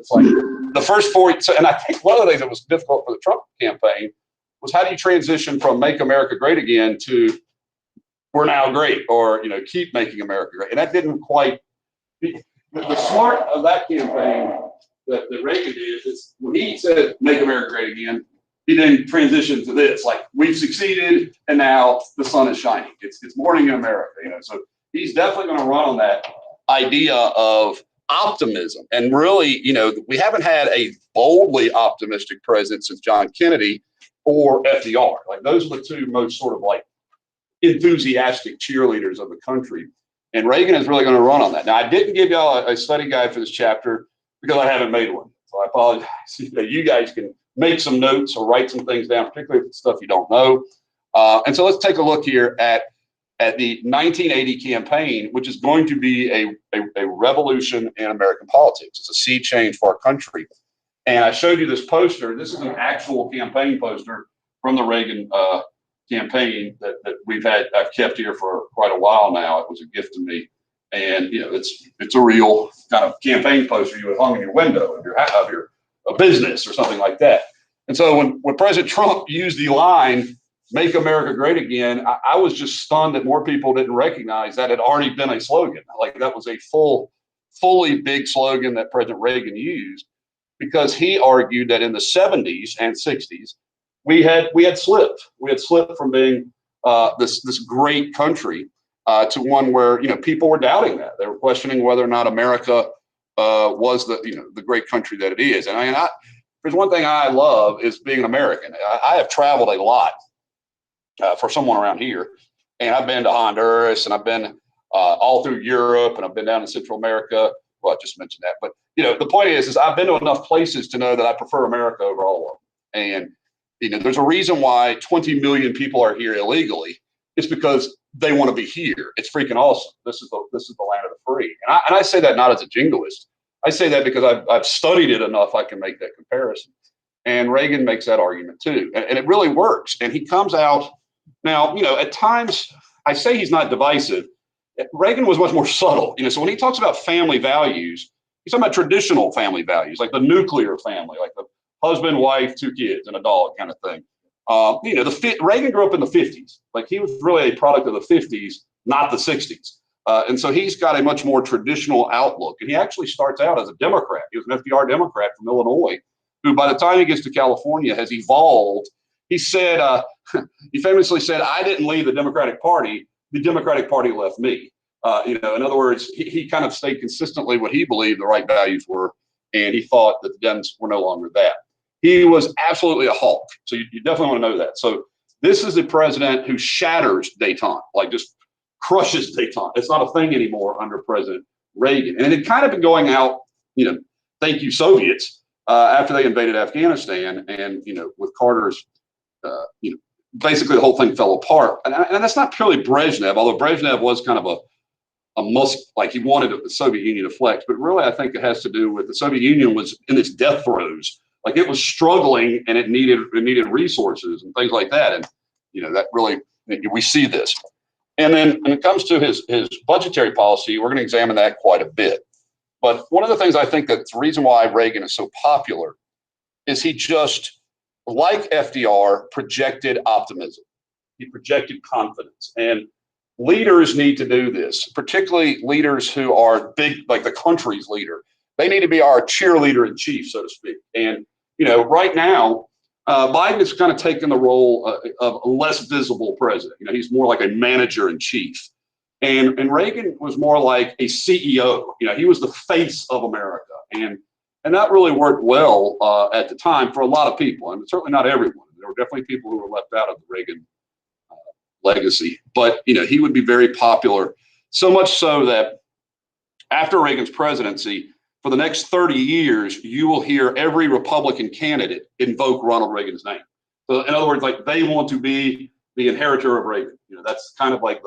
It's like the first 4, and I think one of the things that was difficult for the Trump campaign was how do you transition from make America great again to we're now great, or, keep making America great. And that didn't quite, the smart of that campaign that Reagan did is when he said make America great again, he then transitioned to this, like we've succeeded and now the sun is shining. It's morning in America, so he's definitely going to run on that idea of optimism. And really, we haven't had a boldly optimistic president since John Kennedy or FDR. Like those are the two most sort of like enthusiastic cheerleaders of the country. And Reagan is really going to run on that. Now, I didn't give y'all a study guide for this chapter because I haven't made one. So I apologize. You guys can make some notes or write some things down, particularly if it's stuff you don't know. And so let's take a look here at the 1980 campaign, which is going to be a revolution in American politics. It's a sea change for our country. And I showed you this poster. This is an actual campaign poster from the Reagan campaign that I've kept here for quite a while now. It was a gift to me. And, it's a real kind of campaign poster you would hung in your window of your a business or something like that. And so when President Trump used the line, make America great again, I was just stunned that more people didn't recognize that had already been a slogan. Like that was a fully big slogan that President Reagan used, because he argued that in the 70s and 60s, we had slipped. We had slipped from being this great country to one where people were doubting that. They were questioning whether or not America was the great country that it is. And there's one thing I love is being an American. I have traveled a lot for someone around here, and I've been to Honduras, and I've been all through Europe, and I've been down in Central America. Well, I just mentioned that, but the point is I've been to enough places to know that I prefer America over all of them. And there's a reason why 20 million people are here illegally. It's because they want to be here. It's freaking awesome. This is the land of the free. And I say that not as a jingoist. I say that because I've studied it enough. I can make that comparison. And Reagan makes that argument too, and it really works. And he comes out now. At times I say he's not divisive. Reagan was much more subtle. So when he talks about family values, he's talking about traditional family values, like the nuclear family, like the husband, wife, 2 kids, and a dog kind of thing. Reagan grew up in the 50s. Like he was really a product of the 50s, not the 60s. And so he's got a much more traditional outlook. And he actually starts out as a Democrat. He was an FDR Democrat from Illinois, who by the time he gets to California has evolved. He said, he famously said, I didn't leave the Democratic Party. The Democratic Party left me. In other words, he kind of stayed consistently what he believed the right values were. And he thought that the Dems were no longer that. He was absolutely a hawk. So you definitely want to know that. So this is a president who shatters détente, like just crushes détente. It's not a thing anymore under President Reagan. And it had kind of been going out, thank you, Soviets, after they invaded Afghanistan. And, with Carter's, basically the whole thing fell apart. And that's not purely Brezhnev, although Brezhnev was kind of a must, like he wanted the Soviet Union to flex. But really, I think it has to do with the Soviet Union was in its death throes. Like it was struggling and it needed resources and things like that. And, that really, we see this. And then when it comes to his budgetary policy, we're going to examine that quite a bit. But one of the things I think that's the reason why Reagan is so popular is he just, like FDR, projected optimism. He projected confidence. And leaders need to do this, particularly leaders who are big, like the country's leader. They need to be our cheerleader in chief, so to speak. And, right now, Biden has kind of taken the role of a less visible president. He's more like a manager in chief. And Reagan was more like a CEO. He was the face of America. And that really worked well at the time for a lot of people. And certainly not everyone. There were definitely people who were left out of the Reagan legacy. But, he would be very popular, so much so that after Reagan's presidency, for the next 30 years, you will hear every Republican candidate invoke Ronald Reagan's name. So in other words, like they want to be the inheritor of Reagan. That's kind of like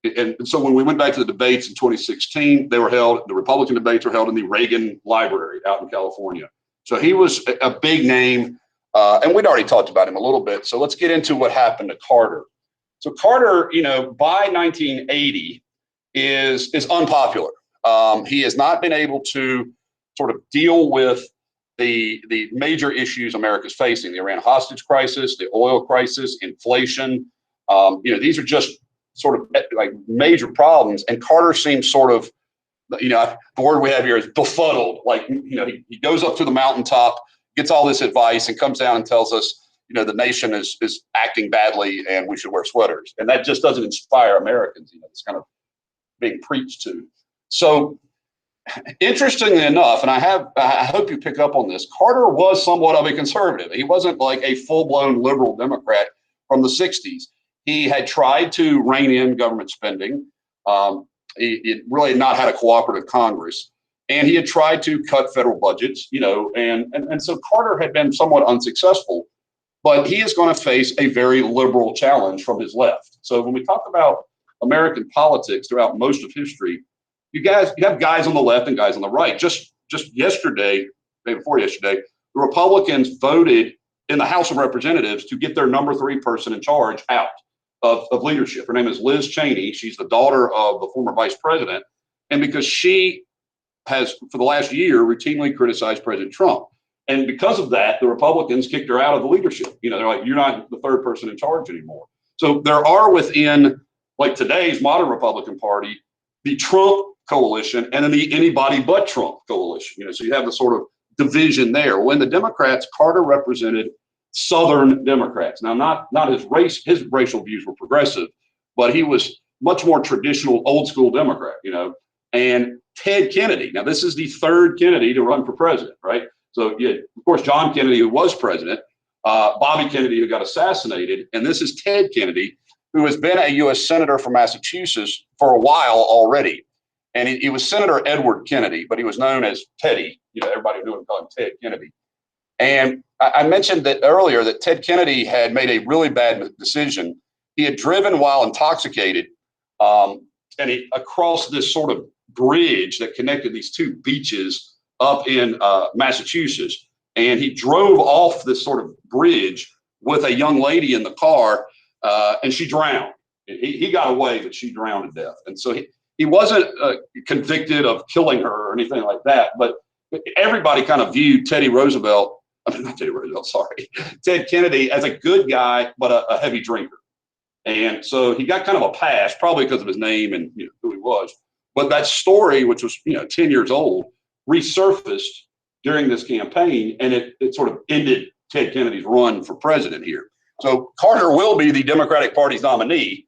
and so when we went back to the debates in 2016, the Republican debates were held in the Reagan Library out in California. So he was a big name, and we'd already talked about him a little bit. So let's get into what happened to Carter. So Carter, by 1980 is unpopular. He has not been able to sort of deal with the major issues America's facing: the Iran hostage crisis, the oil crisis, inflation. These are just sort of like major problems. And Carter seems sort of, the word we have here is befuddled. Like, he goes up to the mountaintop, gets all this advice, and comes down and tells us, the nation is acting badly and we should wear sweaters. And that just doesn't inspire Americans. It's kind of being preached to. So, interestingly enough, and I hope you pick up on this, Carter was somewhat of a conservative. He wasn't like a full-blown liberal Democrat from the 60s. He had tried to rein in government spending. He really had not had a cooperative Congress. And he had tried to cut federal budgets, and so Carter had been somewhat unsuccessful. But he is going to face a very liberal challenge from his left. So when we talk about American politics throughout most of history, you have guys on the left and guys on the right. Just yesterday, day before yesterday, the Republicans voted in the House of Representatives to get their number 3 person in charge out of leadership. Her name is Liz Cheney. She's the daughter of the former vice president. And because she has, for the last year, routinely criticized President Trump. And because of that, the Republicans kicked her out of the leadership. They're like, you're not the 3rd person in charge anymore. So there are within, like, today's modern Republican Party, the Trump coalition and then the anybody but Trump coalition. So you have the sort of division there. When the Democrats, Carter represented Southern Democrats. Now, not his racial views were progressive, but he was much more traditional, old school Democrat, and Ted Kennedy. Now, this is the 3rd Kennedy to run for president, right? So, of course, John Kennedy, who was president, Bobby Kennedy, who got assassinated, and this is Ted Kennedy, who has been a U.S. Senator from Massachusetts for a while already. And he was Senator Edward Kennedy, but he was known as Teddy. Everybody knew him, called him Ted Kennedy. And I mentioned that earlier that Ted Kennedy had made a really bad decision. He had driven while intoxicated, and across this sort of bridge that connected these 2 beaches up in Massachusetts, and he drove off this sort of bridge with a young lady in the car, and she drowned. He got away, but she drowned to death. And so he wasn't convicted of killing her or anything like that, but everybody kind of viewed Ted Kennedy as a good guy, but a heavy drinker. And so he got kind of a pass, probably because of his name and who he was. But that story, which was 10 years old, resurfaced during this campaign, and it sort of ended Ted Kennedy's run for president here. So Carter will be the Democratic Party's nominee,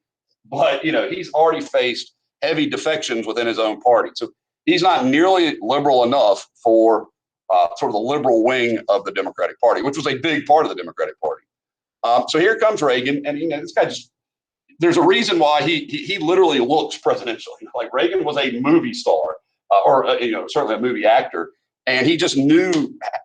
but he's already faced heavy defections within his own party. So he's not nearly liberal enough for sort of the liberal wing of the Democratic Party, which was a big part of the Democratic Party. So here comes Reagan, and this guy there's a reason why he literally looks presidential. Like, Reagan was a movie star, or certainly a movie actor, and he just knew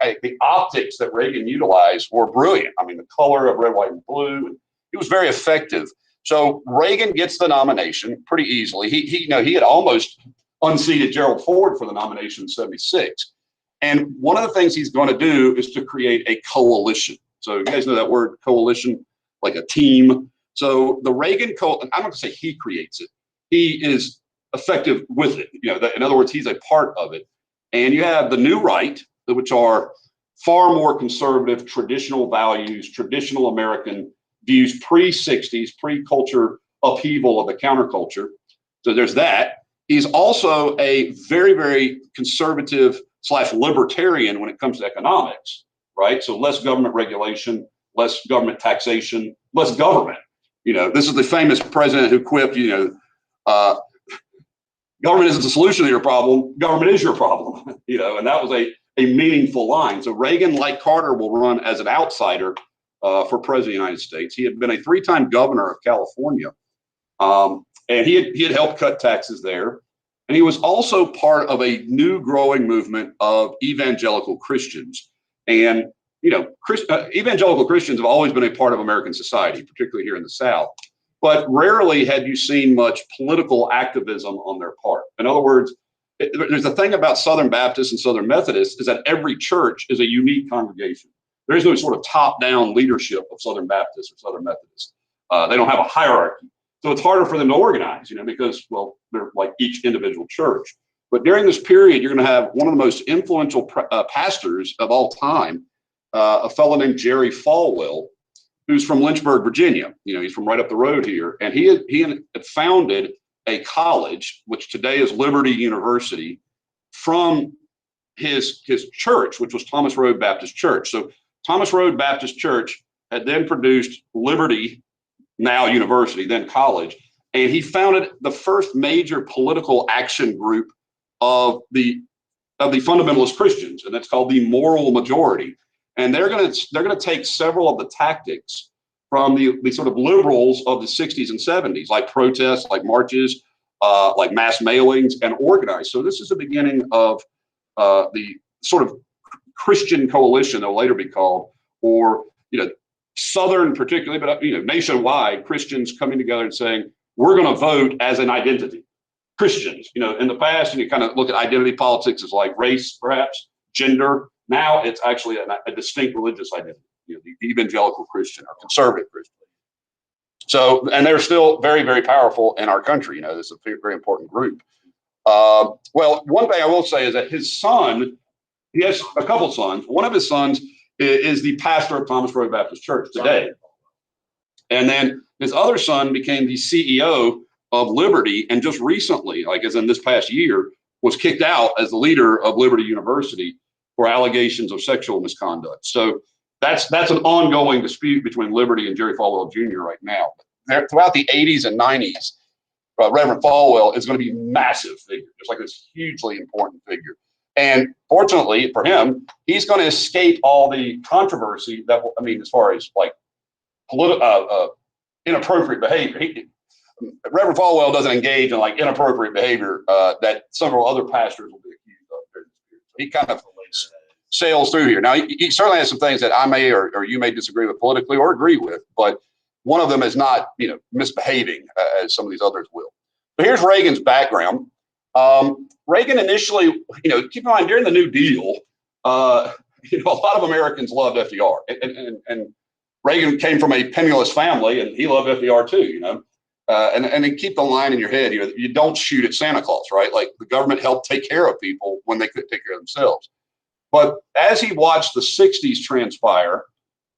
the optics that Reagan utilized were brilliant. I mean, the color of red, white, and blue, and he was very effective. So Reagan gets the nomination pretty easily. He had almost unseated Gerald Ford for the nomination in '76. And one of the things he's going to do is to create a coalition. So you guys know that word, coalition, like a team. So the Reagan coalition, I'm not going to say he creates it. He is effective with it. In other words, he's a part of it. And you have the New Right, which are far more conservative, traditional values, traditional American views, pre-'60s, pre-culture upheaval of the counterculture. So there's that. He's also a very, very conservative / libertarian when it comes to economics, right? So less government regulation, less government taxation, less government. This is the famous president who quipped, government isn't the solution to your problem, government is your problem, and that was a meaningful line. So Reagan, like Carter, will run as an outsider for president of the United States. He had been a 3-time governor of California, and he had helped cut taxes there. And he was also part of a new growing movement of evangelical Christians. And, evangelical Christians have always been a part of American society, particularly here in the South. But rarely had you seen much political activism on their part. In other words, there's a thing about Southern Baptists and Southern Methodists is that every church is a unique congregation. There is no sort of top-down leadership of Southern Baptists or Southern Methodists. They don't have a hierarchy. So it's harder for them to organize, because, well, they're like each individual church. But during this period, you're going to have one of the most influential pastors of all time, a fellow named Jerry Falwell, who's from Lynchburg, Virginia. He's from right up the road here. And he had founded a college, which today is Liberty University, from his church, which was Thomas Road Baptist Church. So Thomas Road Baptist Church had then produced Liberty, now University, then college. And he founded the first major political action group of the fundamentalist Christians, and that's called the Moral Majority. And they're going to take several of the tactics from the sort of liberals of the 60s and 70s, like protests, like marches, like mass mailings, and organize. So this is the beginning of the sort of Christian coalition that will later be called, or Southern particularly, but nationwide, Christians coming together and saying, we're going to vote as an identity. Christians, in the past, you kind of look at identity politics as like race, perhaps, gender. Now it's actually a distinct religious identity, the evangelical Christian or conservative Christian. So, and they're still very, very powerful in our country. This is a very important group. Well, one thing I will say is that his son, he has a couple sons. One of his sons is the pastor of Thomas Road Baptist Church today. And then his other son became the CEO of Liberty, and just recently, like as in this past year, was kicked out as the leader of Liberty University for allegations of sexual misconduct. So that's an ongoing dispute between Liberty and Jerry Falwell Jr. right now. Throughout the 80s and 90s, Reverend Falwell is going to be a massive figure, just like this hugely important figure. And fortunately for him, he's going to escape all the controversy that, as far as like inappropriate behavior. Reverend Falwell doesn't engage in like inappropriate behavior that several other pastors will be accused of during this period. So he kind of sails through here. Now, he certainly has some things that I may or you may disagree with politically or agree with, but one of them is not, misbehaving as some of these others will. But here's Reagan's background. Reagan initially, keep in mind during the New Deal, a lot of Americans loved FDR, and Reagan came from a penniless family, and he loved FDR too, and then keep the line in your head, you don't shoot at Santa Claus, right? Like the government helped take care of people when they couldn't take care of themselves. But as he watched the 60s transpire,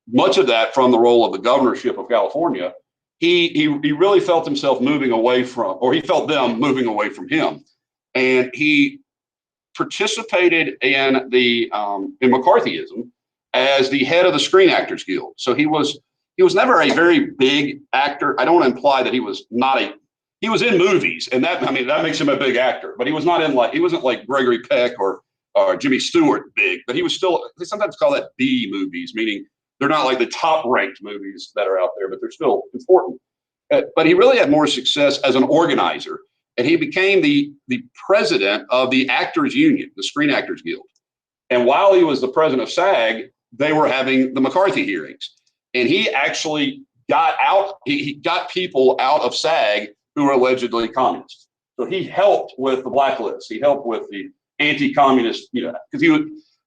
much of that from the role of the governorship of California, he really felt himself moving away from, or he felt them moving away from him. And he participated in in McCarthyism as the head of the Screen Actors Guild. So he was never a very big actor. I don't want to imply that he was in movies, and that makes him a big actor, but he was not he wasn't like Gregory Peck or Jimmy Stewart big, but he was still, they sometimes call that B movies, meaning they're not like the top ranked movies that are out there, but they're still important. But he really had more success as an organizer, and he became the president of the Actors Union, the Screen Actors Guild. And while he was the president of SAG, they were having the McCarthy hearings. And he actually he got people out of SAG who were allegedly communists. So he helped with the blacklist. He helped with the anti-communist, because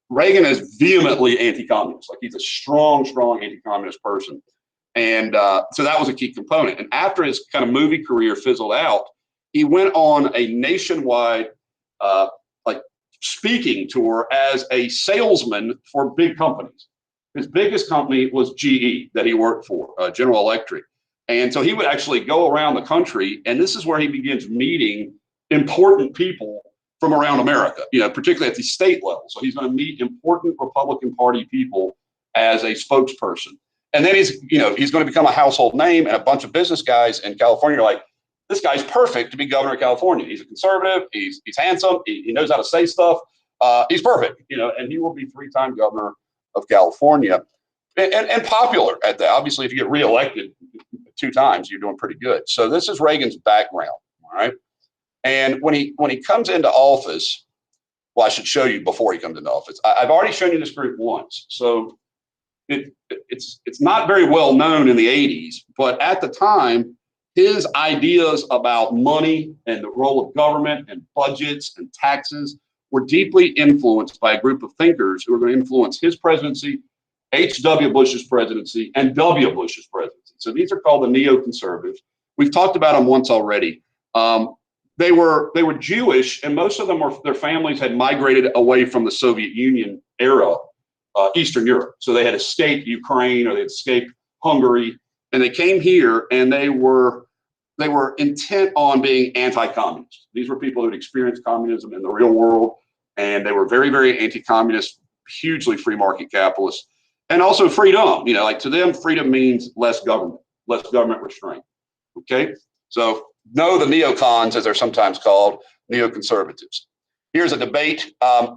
Reagan is vehemently anti-communist. Like he's a strong anti-communist person. And so that was a key component. And after his kind of movie career fizzled out, he went on a nationwide speaking tour as a salesman for big companies. His biggest company was GE that he worked for, General Electric. And so he would actually go around the country, and this is where he begins meeting important people from around America, particularly at the state level. So he's going to meet important Republican Party people as a spokesperson. And then he's going to become a household name, and a bunch of business guys in California are like, this guy's perfect to be governor of California. He's a conservative. He's handsome. He knows how to say stuff. He's perfect, and he will be 3-time governor of California, and popular at that. Obviously, if you get reelected 2 times, you're doing pretty good. So this is Reagan's background, all right? And when he comes into office, well, I should show you before he comes into office. I've already shown you this group once, so it's not very well known in the 80s, but at the time, his ideas about money and the role of government and budgets and taxes were deeply influenced by a group of thinkers who were going to influence his presidency, H.W. Bush's presidency, and W. Bush's presidency. So these are called the neoconservatives. We've talked about them once already. they were Jewish, and most of them their families had migrated away from the Soviet Union era, Eastern Europe. So they had escaped Ukraine or they had escaped Hungary, and they came here, and they were intent on being anti-communist. These were people who had experienced communism in the real world, and they were very, very anti-communist, hugely free market capitalists, and also freedom. Like to them, freedom means less government restraint. Okay, so no, the neocons, as they're sometimes called, neoconservatives. Here's a debate. I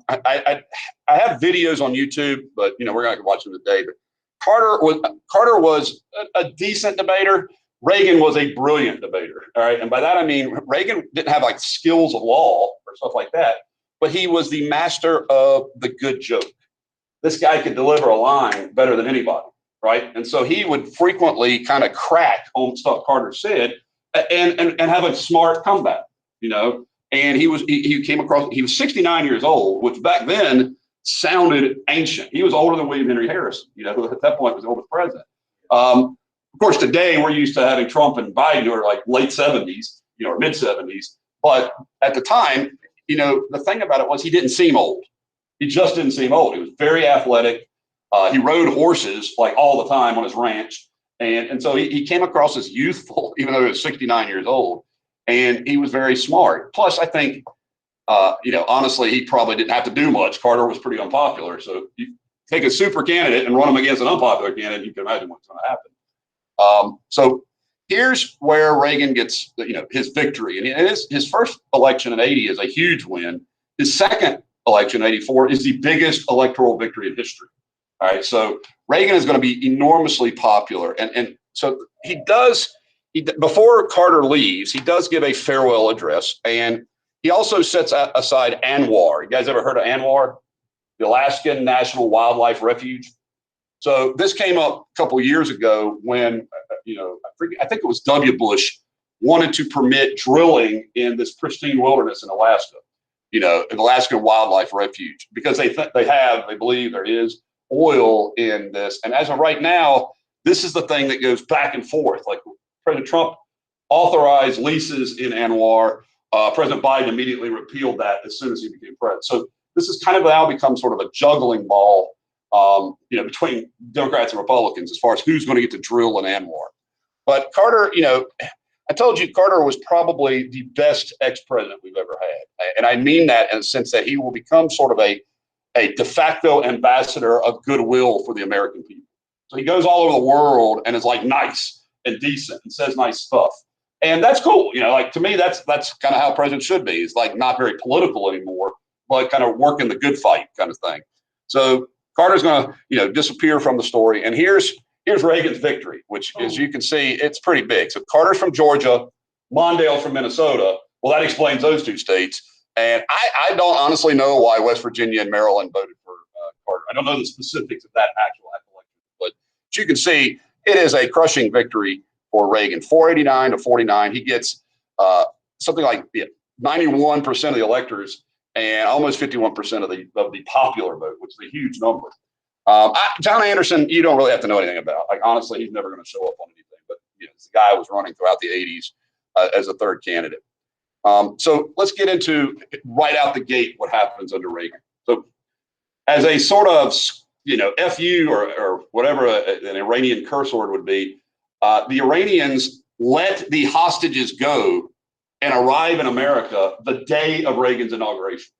have videos on YouTube, but we're not going to watch them today. But Carter was a decent debater. Reagan was a brilliant debater. All right, and by that I mean Reagan didn't have like skills of law or stuff like that, but he was the master of the good joke. This guy could deliver a line better than anybody, right? And so he would frequently kind of crack on stuff Carter said, and have a smart comeback, And he came across. He was 69 years old, which back then sounded ancient. He was older than William Henry Harrison, who at that point was the oldest president. Of course, today we're used to having Trump and Biden who are like late 70s, or mid 70s. But at the time, the thing about it was he didn't seem old. He just didn't seem old. He was very athletic. He rode horses like all the time on his ranch. And so he came across as youthful, even though he was 69 years old. And he was very smart. Plus, I think, honestly, he probably didn't have to do much. Carter was pretty unpopular. So you take a super candidate and run him against an unpopular candidate, you can imagine what's going to happen. So here's where Reagan gets, his victory. And his first election in 80 is a huge win. His second election in 84 is the biggest electoral victory in history. All right. So Reagan is going to be enormously popular. And so before Carter leaves, he does give a farewell address. And he also sets aside ANWR. You guys ever heard of ANWR? The Alaskan National Wildlife Refuge. So this came up a couple of years ago when, I think it was W. Bush wanted to permit drilling in this pristine wilderness in Alaska, an Alaskan Wildlife Refuge, because they believe there is oil in this. And as of right now, this is the thing that goes back and forth. Like President Trump authorized leases in ANWR. President Biden immediately repealed that as soon as he became president. So this has kind of now become sort of a juggling ball, between Democrats and Republicans as far as who's going to get to drill in ANWR. But Carter, I told you Carter was probably the best ex-president we've ever had. And I mean that in the sense that he will become sort of a de facto ambassador of goodwill for the American people. So he goes all over the world and is like nice and decent and says nice stuff. And that's cool. To me, that's kind of how a president should be. He's like not very political anymore, but kind of working the good fight kind of thing. So Carter's going to, disappear from the story. And here's Reagan's victory, which, as you can see, it's pretty big. So Carter's from Georgia, Mondale's from Minnesota. Well, that explains those two states. And I don't honestly know why West Virginia and Maryland voted for Carter. I don't know the specifics of that actual election, but as you can see, it is a crushing victory for Reagan, 489 to 49. He gets something like 91% of the electors and almost 51% of the popular vote, which is a huge number. John Anderson, you don't really have to know anything about. Like honestly, he's never going to show up on anything. But it's the guy who was running throughout the 80s as a third candidate. So let's get into right out the gate what happens under Reagan. So as a sort of FU or whatever an Iranian curse word would be, the Iranians let the hostages go and arrive in America the day of Reagan's inauguration.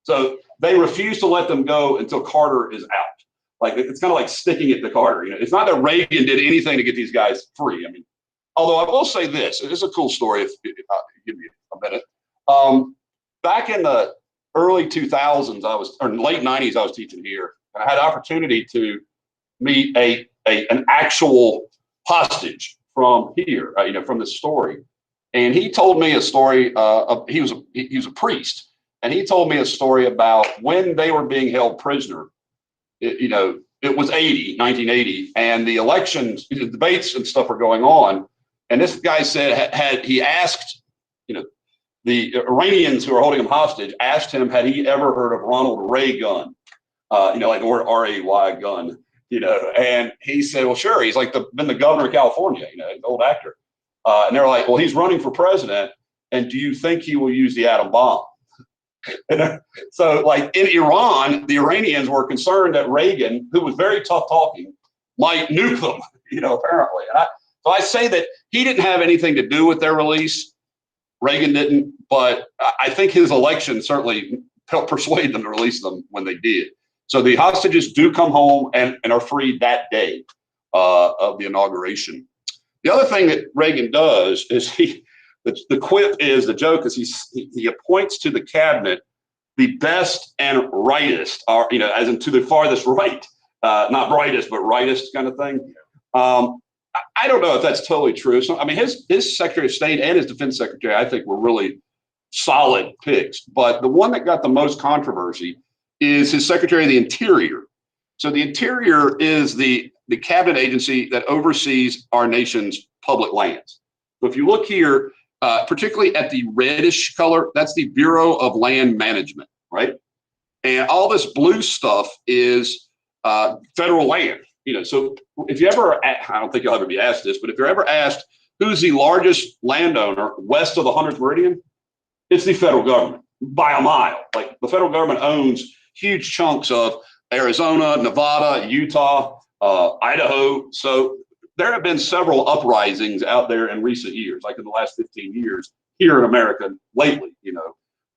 So they refuse to let them go until Carter is out. Like it's kind of like sticking it to Carter. It's not that Reagan did anything to get these guys free. I mean, although I will say this, it is a cool story. If give me a minute. Back in the early 2000s, or late 90s, I was teaching here, and I had an opportunity to meet an actual hostage from here, from this story. And he told me a story. He was a priest, and he told me a story about when they were being held prisoner. It was 1980, and the elections, the debates and stuff were going on. And this guy said he asked, the Iranians who are holding him hostage asked him, had he ever heard of Ronald Reagan? Like the word R-A-Y gun, and he said, well, sure. He's like been the governor of California, an old actor. And they're like, well, he's running for president. And do you think he will use the atom bomb? And so, like in Iran, the Iranians were concerned that Reagan, who was very tough talking, might nuke them, apparently. So I say that he didn't have anything to do with their release. Reagan didn't, but I think his election certainly helped persuade them to release them when they did. So the hostages do come home and are freed that day of the inauguration. The other thing that Reagan does is the quip is, the joke is he appoints to the cabinet the best and rightest, or as in to the farthest right, not brightest but rightest kind of thing. I don't know if that's totally true. So I mean, his Secretary of State and his Defense Secretary, I think, were really solid picks. But the one that got the most controversy is his Secretary of the Interior. So the Interior is the cabinet agency that oversees our nation's public lands. So if you look here, particularly at the reddish color, that's the Bureau of Land Management, right? And all this blue stuff is federal land. So if you ever, I don't think you'll ever be asked this, but if you're ever asked who's the largest landowner west of the 100th meridian, it's the federal government by a mile. Like the federal government owns huge chunks of Arizona, Nevada, Utah, Idaho. So there have been several uprisings out there in recent years, like in the last 15 years here in America lately,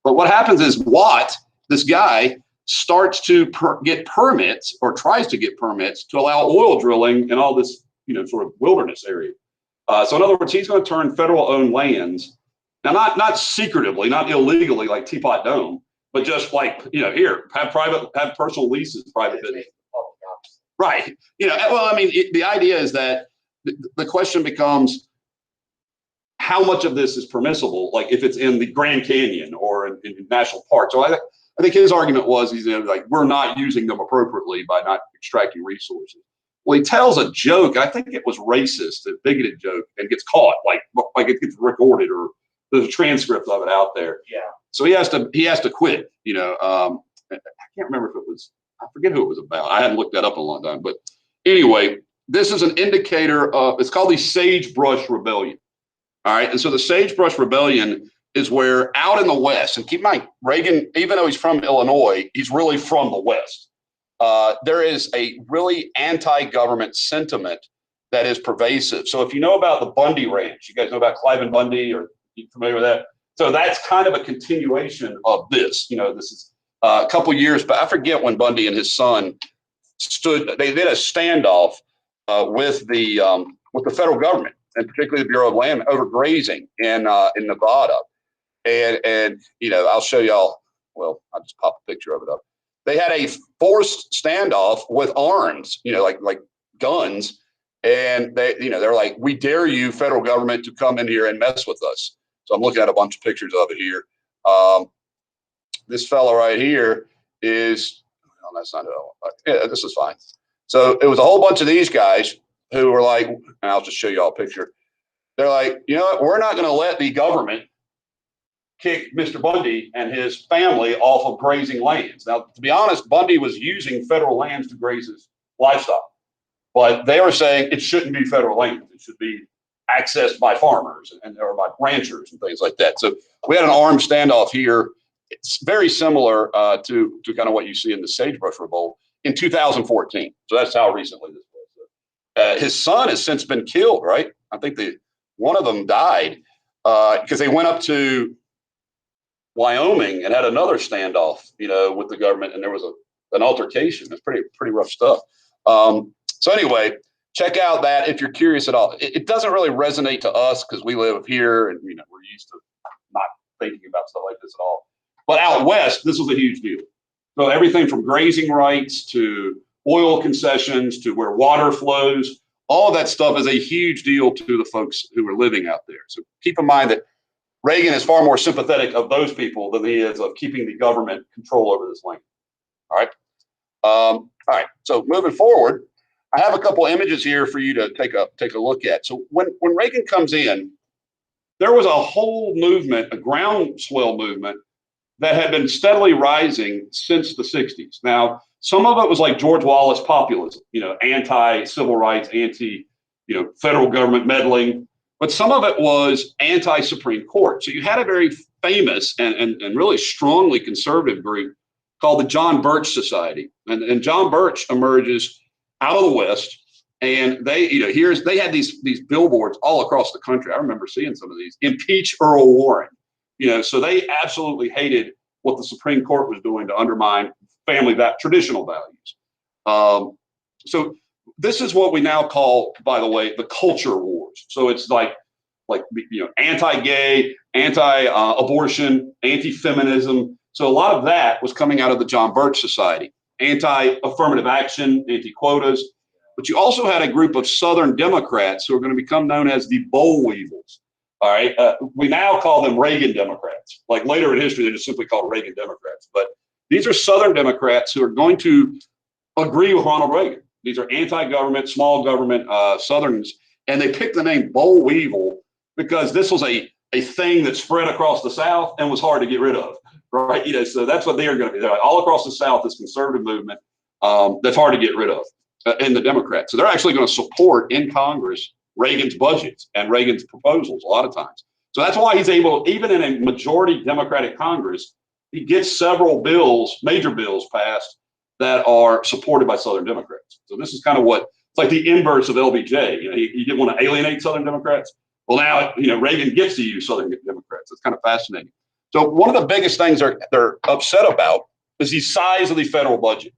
But what happens is Watt, this guy, starts to get permits, or tries to get permits to allow oil drilling in all this, sort of wilderness area. So in other words, he's going to turn federal-owned lands, now not secretively, not illegally like Teapot Dome, but just like, here, have personal leases, private business. Right. Well, I mean, the idea is that the question becomes, how much of this is permissible? Like if it's in the Grand Canyon or in national parks. So I think his argument was, he's like, we're not using them appropriately by not extracting resources. Well, he tells a joke, I think it was racist, a bigoted joke, and gets caught, like it gets recorded, or there's a transcript of it out there. Yeah. So he has to quit. I can't remember if it was, I forget who it was about. I hadn't looked that up in a long time. But anyway, this is an indicator of, it's called the Sagebrush Rebellion. All right. And so the Sagebrush Rebellion is where out in the West, and keep in mind, Reagan, even though he's from Illinois, he's really from the West. There is a really anti-government sentiment that is pervasive. So if you know about the Bundy Ranch, you guys know about Cliven Bundy, or you familiar with that? So that's kind of a continuation of this. This is a couple years, but I forget when Bundy and his son they did a standoff with the federal government, and particularly the Bureau of Land, over grazing in Nevada. And I'll show y'all. Well, I'll just pop a picture of it up. They had a forced standoff with arms, like guns, and they're like, we dare you, federal government, to come in here and mess with us. So I'm looking at a bunch of pictures of it here. This fella right here is, no, that's not it. Yeah, this is fine. So it was a whole bunch of these guys who were like, and I'll just show you all a picture. They're like, you know what? We're not going to let the government kick Mr. Bundy and his family off of grazing lands. Now, to be honest, Bundy was using federal lands to graze his livestock, but they were saying it shouldn't be federal land. It should be accessed by farmers or by ranchers and things like that. So we had an armed standoff here. It's very similar to kind of what you see in the Sagebrush Revolt in 2014. So that's how recently this was. His son has since been killed, right? I think one of them died because they went up to Wyoming and had another standoff, with the government, and there was an altercation. It's pretty rough stuff. So anyway, check out that if you're curious at all. It doesn't really resonate to us because we live here and we're used to not thinking about stuff like this at all. But out west, this was a huge deal. So everything from grazing rights to oil concessions to where water flows, all of that stuff is a huge deal to the folks who are living out there. So keep in mind that Reagan is far more sympathetic of those people than he is of keeping the government control over this land. All right. All right. So moving forward, I have a couple images here for you to take a look at. So when Reagan comes in, there was a whole movement, a groundswell movement that had been steadily rising since the 60s. Now, some of it was like George Wallace populism, anti-civil rights, anti, federal government meddling. but some of it was anti-Supreme Court. So you had a very famous and really strongly conservative group called the John Birch Society. And John Birch emerges out of the West. And they, they had these billboards all across the country. I remember seeing some of these. Impeach Earl Warren. So they absolutely hated what the Supreme Court was doing to undermine traditional values. So this is what we now call, by the way, the culture wars. So it's like anti-gay, anti-abortion, anti-feminism. So a lot of that was coming out of the John Birch Society. Anti-affirmative action, anti-quotas. But you also had a group of Southern Democrats who are going to become known as the boll weevils. All right. We now call them Reagan Democrats. Like later in history, they're just simply called Reagan Democrats. But these are Southern Democrats who are going to agree with Ronald Reagan. These are anti-government, small government Southerns. And they picked the name boll weevil because this was a thing that spread across the South and was hard to get rid of. Right. So that's what they are going to be. They're like all across the South, this conservative movement that's hard to get rid of in the Democrats. So they're actually going to support in Congress Reagan's budgets and Reagan's proposals a lot of times. So that's why he's able, even in a majority Democratic Congress, he gets several bills, major bills passed that are supported by Southern Democrats. So this is kind of it's like the inverse of LBJ. He didn't want to alienate Southern Democrats. Well, now, Reagan gets to use Southern Democrats. It's kind of fascinating. So one of the biggest things they're upset about is the size of the federal budget.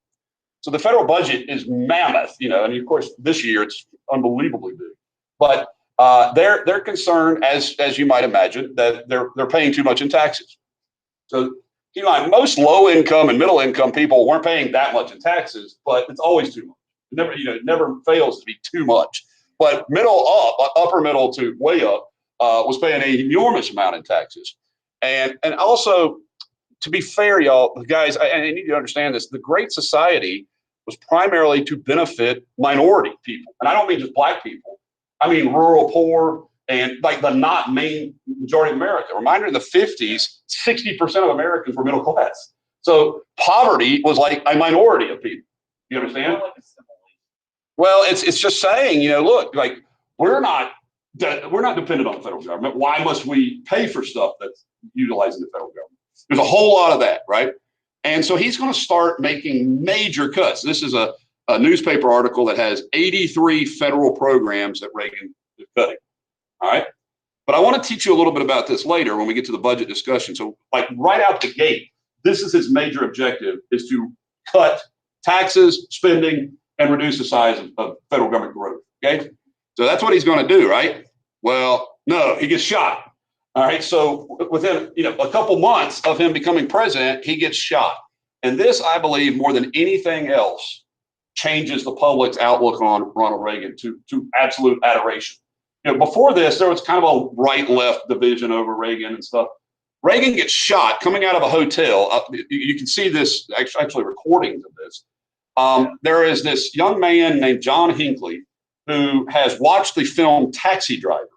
So the federal budget is mammoth, and of course this year it's unbelievably big. But they're concerned, as you might imagine, that they're paying too much in taxes. So most low income and middle income people weren't paying that much in taxes, but it's always too much. It never fails to be too much. But upper middle to way up, was paying an enormous amount in taxes. And also, to be fair, y'all, guys, I need to understand this. The Great Society was primarily to benefit minority people. And I don't mean just black people. I mean rural poor and like the not main majority of America. Reminder, in the 50s, 60% of Americans were middle class. So poverty was like a minority of people. You understand? Well, it's just saying, look, like we're not dependent on the federal government. Why must we pay for stuff that's utilizing the federal government? There's a whole lot of that, right? And so he's going to start making major cuts. This is a newspaper article that has 83 federal programs that Reagan is cutting. All right. But I want to teach you a little bit about this later when we get to the budget discussion. So like right out the gate, this is his major objective, is to cut taxes, spending, and reduce the size of federal government growth. Okay. So that's what he's going to do, right? Well, no, he gets shot. All right. So within a couple months of him becoming president, he gets shot. And this, I believe, more than anything else, changes the public's outlook on Ronald Reagan to absolute adoration. Before this, there was kind of a right-left division over Reagan and stuff. Reagan gets shot coming out of a hotel. You can see this, actually recordings of this. There is this young man named John Hinckley who has watched the film Taxi Driver.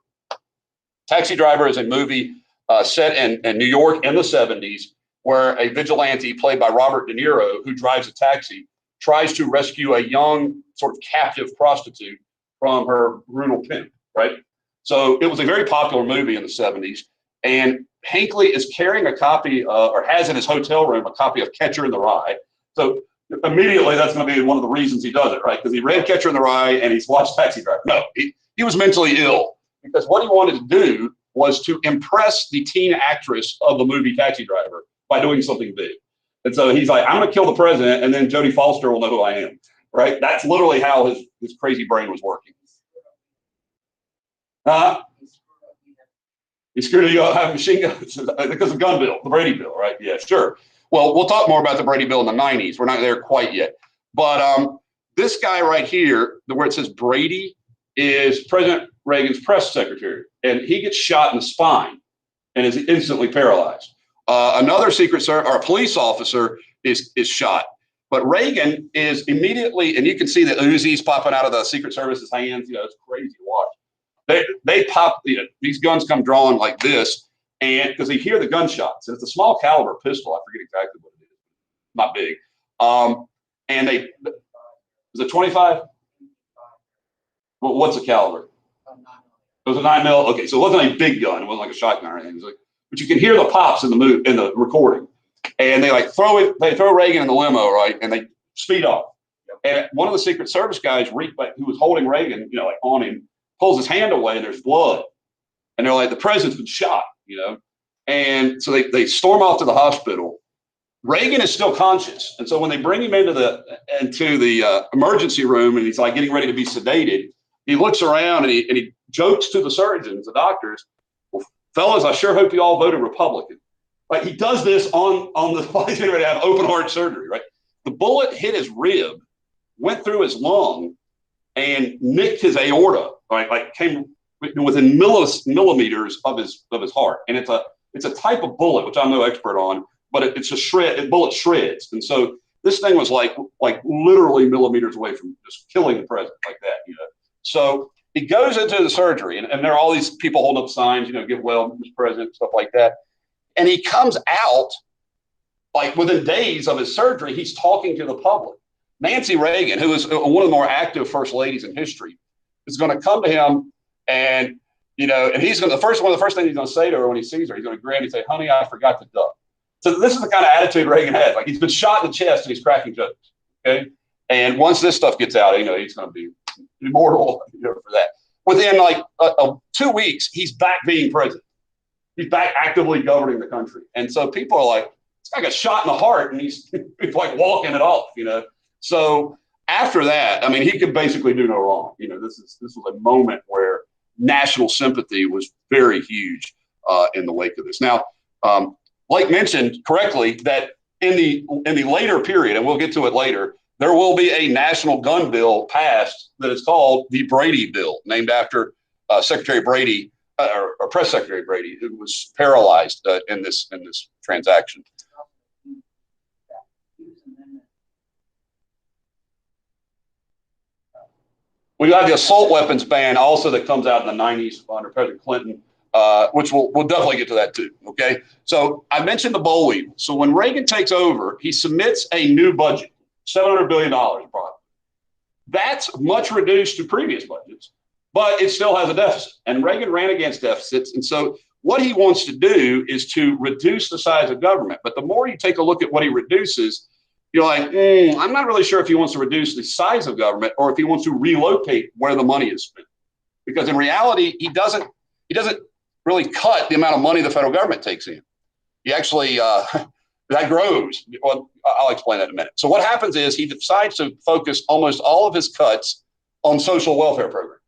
Taxi Driver is a movie set in New York in the 70s where a vigilante played by Robert De Niro, who drives a taxi, tries to rescue a young sort of captive prostitute from her brutal pimp, right? So it was a very popular movie in the 70s. And Hinckley is carrying a copy or has in his hotel room a copy of Catcher in the Rye. So immediately that's going to be one of the reasons he does it, right? Because he read Catcher in the Rye and he's watched Taxi Driver. No, he was mentally ill because what he wanted to do was to impress the teen actress of the movie Taxi Driver by doing something big. And so he's like, I'm going to kill the president and then Jodie Foster will know who I am, right? That's literally how his crazy brain was working. He screwed it up, having machine guns because of gun bill, the Brady bill, right? Yeah, sure. Well, we'll talk more about the Brady bill in the 90s. We're not there quite yet. But this guy right here, where it says Brady, is President Reagan's press secretary. And he gets shot in the spine and is instantly paralyzed. Another Secret Service or a police officer is shot. But Reagan is immediately, and you can see the Uzis popping out of the Secret Service's hands. It's crazy to watch. They pop, these guns come drawn like this, and because they hear the gunshots, and it's a small caliber pistol. I forget exactly what it is, not big. And is it 25? Well, what's the caliber? It was a 9mm. Okay, so it wasn't a big gun. It wasn't like a shotgun or anything. It was like, but you can hear the pops in the recording, and they like throw it. They throw Reagan in the limo, right, and they speed off. And one of the Secret Service guys, who was holding Reagan, like on him, pulls his hand away, and there's blood. And they're like, the president's been shot, And so they storm off to the hospital. Reagan is still conscious, and so when they bring him into the emergency room, and he's like getting ready to be sedated, he looks around and he jokes to the surgeons, the doctors, "Well, fellas, I sure hope you all voted Republican." Like, he does this on the while he's getting ready to have open heart surgery, right? The bullet hit his rib, went through his lung, and nicked his aorta, right? Like, came within millimeters of his heart. And it's a type of bullet, which I'm no expert on, but it's a shred. Bullet shreds, and so this thing was like literally millimeters away from just killing the president like that. So he goes into the surgery, and there are all these people holding up signs, get well, Mr. President, stuff like that. And he comes out like within days of his surgery. He's talking to the public. Nancy Reagan, who is one of the more active first ladies in history, is going to come to him, and and he's going to one of the first things he's going to say to her when he sees her, he's going to grin and say, "Honey, I forgot to duck." So this is the kind of attitude Reagan has. Like, he's been shot in the chest and he's cracking jokes. Okay, and once this stuff gets out, he's going to be immortal for that. Within 2 weeks, he's back being president. He's back actively governing the country, and so people are like, "This guy got shot in the heart, and he's like walking it off." So after that, he could basically do no wrong. This was a moment where national sympathy was very huge in the wake of this. Now, Blake mentioned correctly that in the later period, and we'll get to it later, there will be a national gun bill passed that is called the Brady Bill, named after Secretary Brady, or Press Secretary Brady, who was paralyzed in this transaction. We got the assault weapons ban also that comes out in the 90s under President Clinton, which we'll definitely get to that too. Okay, so I mentioned the boll weevil. So when Reagan takes over, he submits a new budget, $700 billion probably. That's much reduced to previous budgets, but it still has a deficit. And Reagan ran against deficits. And so what he wants to do is to reduce the size of government. But the more you take a look at what he reduces, you're like, I'm not really sure if he wants to reduce the size of government or if he wants to relocate where the money is spent. Because in reality, he doesn't really cut the amount of money the federal government takes in. He actually, that grows. Well, I'll explain that in a minute. So what happens is he decides to focus almost all of his cuts on social welfare programs.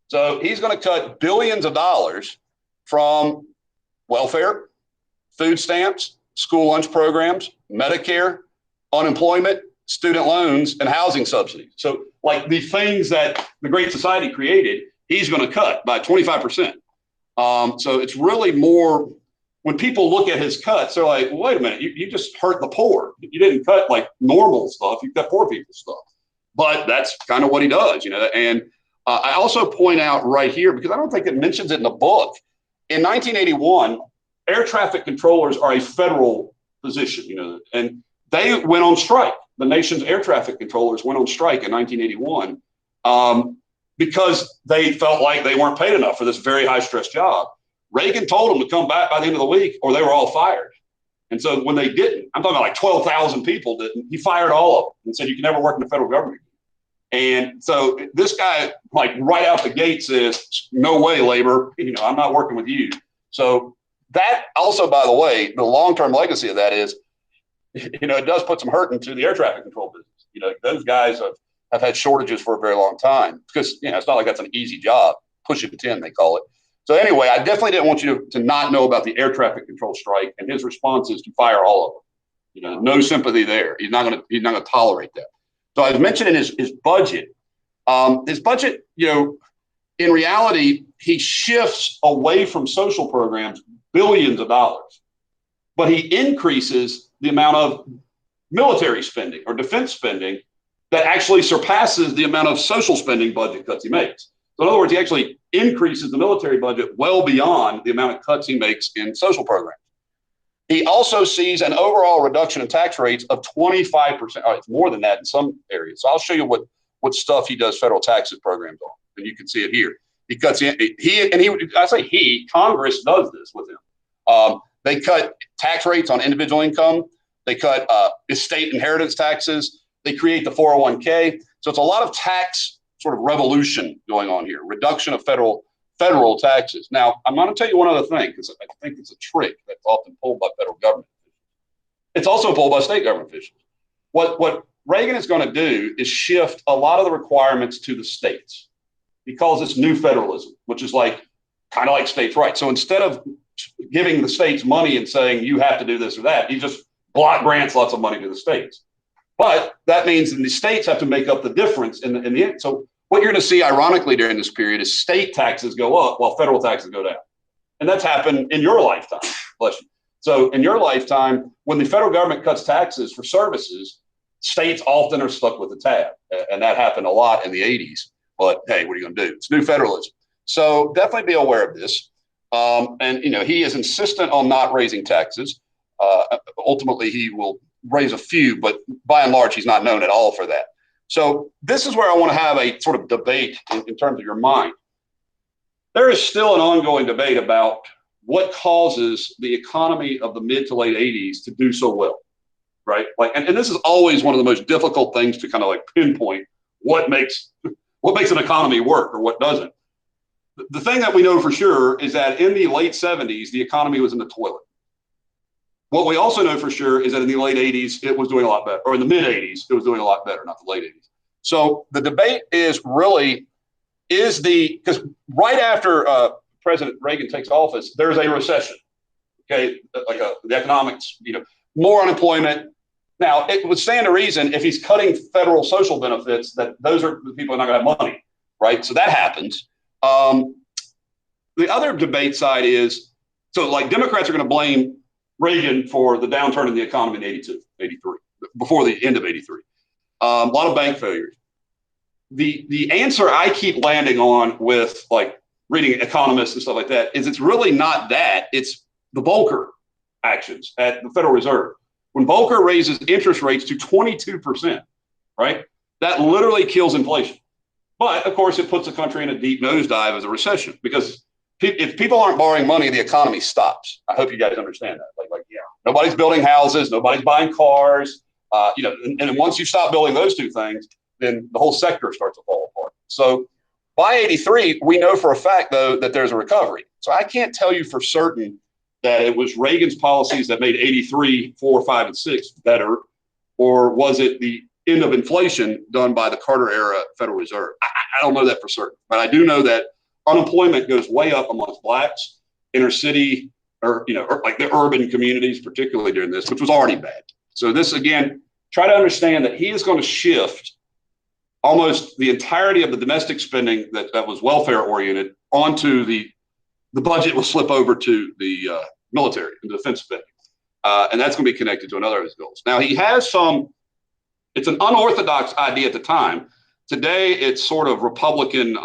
So he's going to cut billions of dollars from welfare, food stamps, school lunch programs, Medicare, unemployment, student loans, and housing subsidies. So like the things that the Great Society created, he's going to cut by 25%. So it's really more, when people look at his cuts, they're like, well, wait a minute, you just hurt the poor. You didn't cut like normal stuff, you cut poor people's stuff. But that's kind of what he does, And I also point out right here, because I don't think it mentions it in the book, in 1981, air traffic controllers are a federal position, and they went on strike. The nation's air traffic controllers went on strike in 1981 because they felt like they weren't paid enough for this very high stress job. Reagan told them to come back by the end of the week or they were all fired. And so when they didn't, I'm talking about like 12,000 people didn't, he fired all of them and said, you can never work in the federal government. And so this guy, like right out the gate, says, no way, labor, I'm not working with you. So that also, by the way, the long-term legacy of that is, it does put some hurt into the air traffic control business. Those guys have had shortages for a very long time because, it's not like that's an easy job. Push it to 10, they call it. So anyway, I definitely didn't want you to not know about the air traffic control strike, and his response is to fire all of them. No sympathy there. He's not going to tolerate that. So I was mentioning his budget. His budget, in reality, he shifts away from social programs billions of dollars, but he increases the amount of military spending or defense spending that actually surpasses the amount of social spending budget cuts he makes. So in other words, he actually increases the military budget well beyond the amount of cuts he makes in social programs. He also sees an overall reduction in tax rates of 25%. It's more than that in some areas. So I'll show you what stuff he does federal taxes programs on, and you can see it here. He cuts in. I say he. Congress does this with him. They cut tax rates on individual income. They cut estate inheritance taxes. They create the 401k. So it's a lot of tax sort of revolution going on here. Reduction of federal taxes. Now, I'm going to tell you one other thing, because I think it's a trick that's often pulled by federal government. It's also pulled by state government officials. What Reagan is going to do is shift a lot of the requirements to the states. He calls this new federalism, which is kind of like states' rights. So instead of giving the states money and saying you have to do this or that, he just block grants lots of money to the states. But that means the states have to make up the difference in the end. So what you're going to see, ironically, during this period is state taxes go up while federal taxes go down. And that's happened in your lifetime. Bless you. So in your lifetime, when the federal government cuts taxes for services, states often are stuck with the tab. And that happened a lot in the 80s. But hey, what are you going to do? It's new federalism. So definitely be aware of this. And he is insistent on not raising taxes. Ultimately, he will raise a few, but by and large, he's not known at all for that. So this is where I want to have a sort of debate in terms of your mind. There is still an ongoing debate about what causes the economy of the mid to late 80s to do so well, right? And this is always one of the most difficult things to kind of pinpoint what makes an economy work or what doesn't. The thing that we know for sure is that in the late 70s, the economy was in the toilet. What we also know for sure is that in the late 80s, it was doing a lot better, or in the mid 80s, it was doing a lot better, not the late 80s. So the debate is really, because right after President Reagan takes office, there's a recession, okay? The economics, more unemployment. Now, it would stand to reason if he's cutting federal social benefits that those are the people who are not going to have money, right? So that happens. The other debate side is, Democrats are going to blame Reagan for the downturn in the economy in 82, 83, before the end of 83. A lot of bank failures. The answer I keep landing on with reading economists and stuff like that is it's really not that. It's the Volcker actions at the Federal Reserve. When Volcker raises interest rates to 22%, right? That literally kills inflation. But of course, it puts the country in a deep nosedive as a recession, because if people aren't borrowing money, the economy stops. I hope you guys understand that. Nobody's building houses, nobody's buying cars, and once you stop building those two things, then the whole sector starts to fall apart. So by 83, we know for a fact, though, that there's a recovery. So I can't tell you for certain that it was Reagan's policies that made 83, 4, 5, and 6 better, or was it the end of inflation done by the Carter era Federal Reserve? I don't know that for certain, but I do know that unemployment goes way up amongst blacks, inner city, or the urban communities, particularly during this, which was already bad. So this, again, try to understand that he is going to shift almost the entirety of the domestic spending that was welfare oriented onto the budget will slip over to the military and defense spending. And that's going to be connected to another of his goals. Now, he has it's an unorthodox idea at the time. Today, it's sort of Republican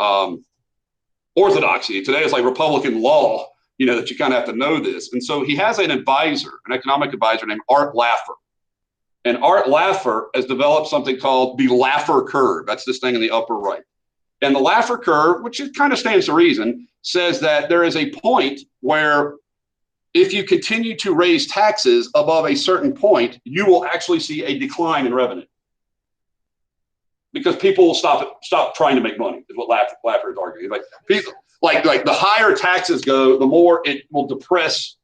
orthodoxy. Today, it's like Republican law, that you kind of have to know this. And so he has an advisor, an economic advisor named Art Laffer. And Art Laffer has developed something called the Laffer curve. That's this thing in the upper right. And the Laffer curve, which it kind of stands to reason, says that there is a point where if you continue to raise taxes above a certain point, you will actually see a decline in revenue. Because people will stop trying to make money, is what Laffer is arguing. Like the higher taxes go, the more it will depress,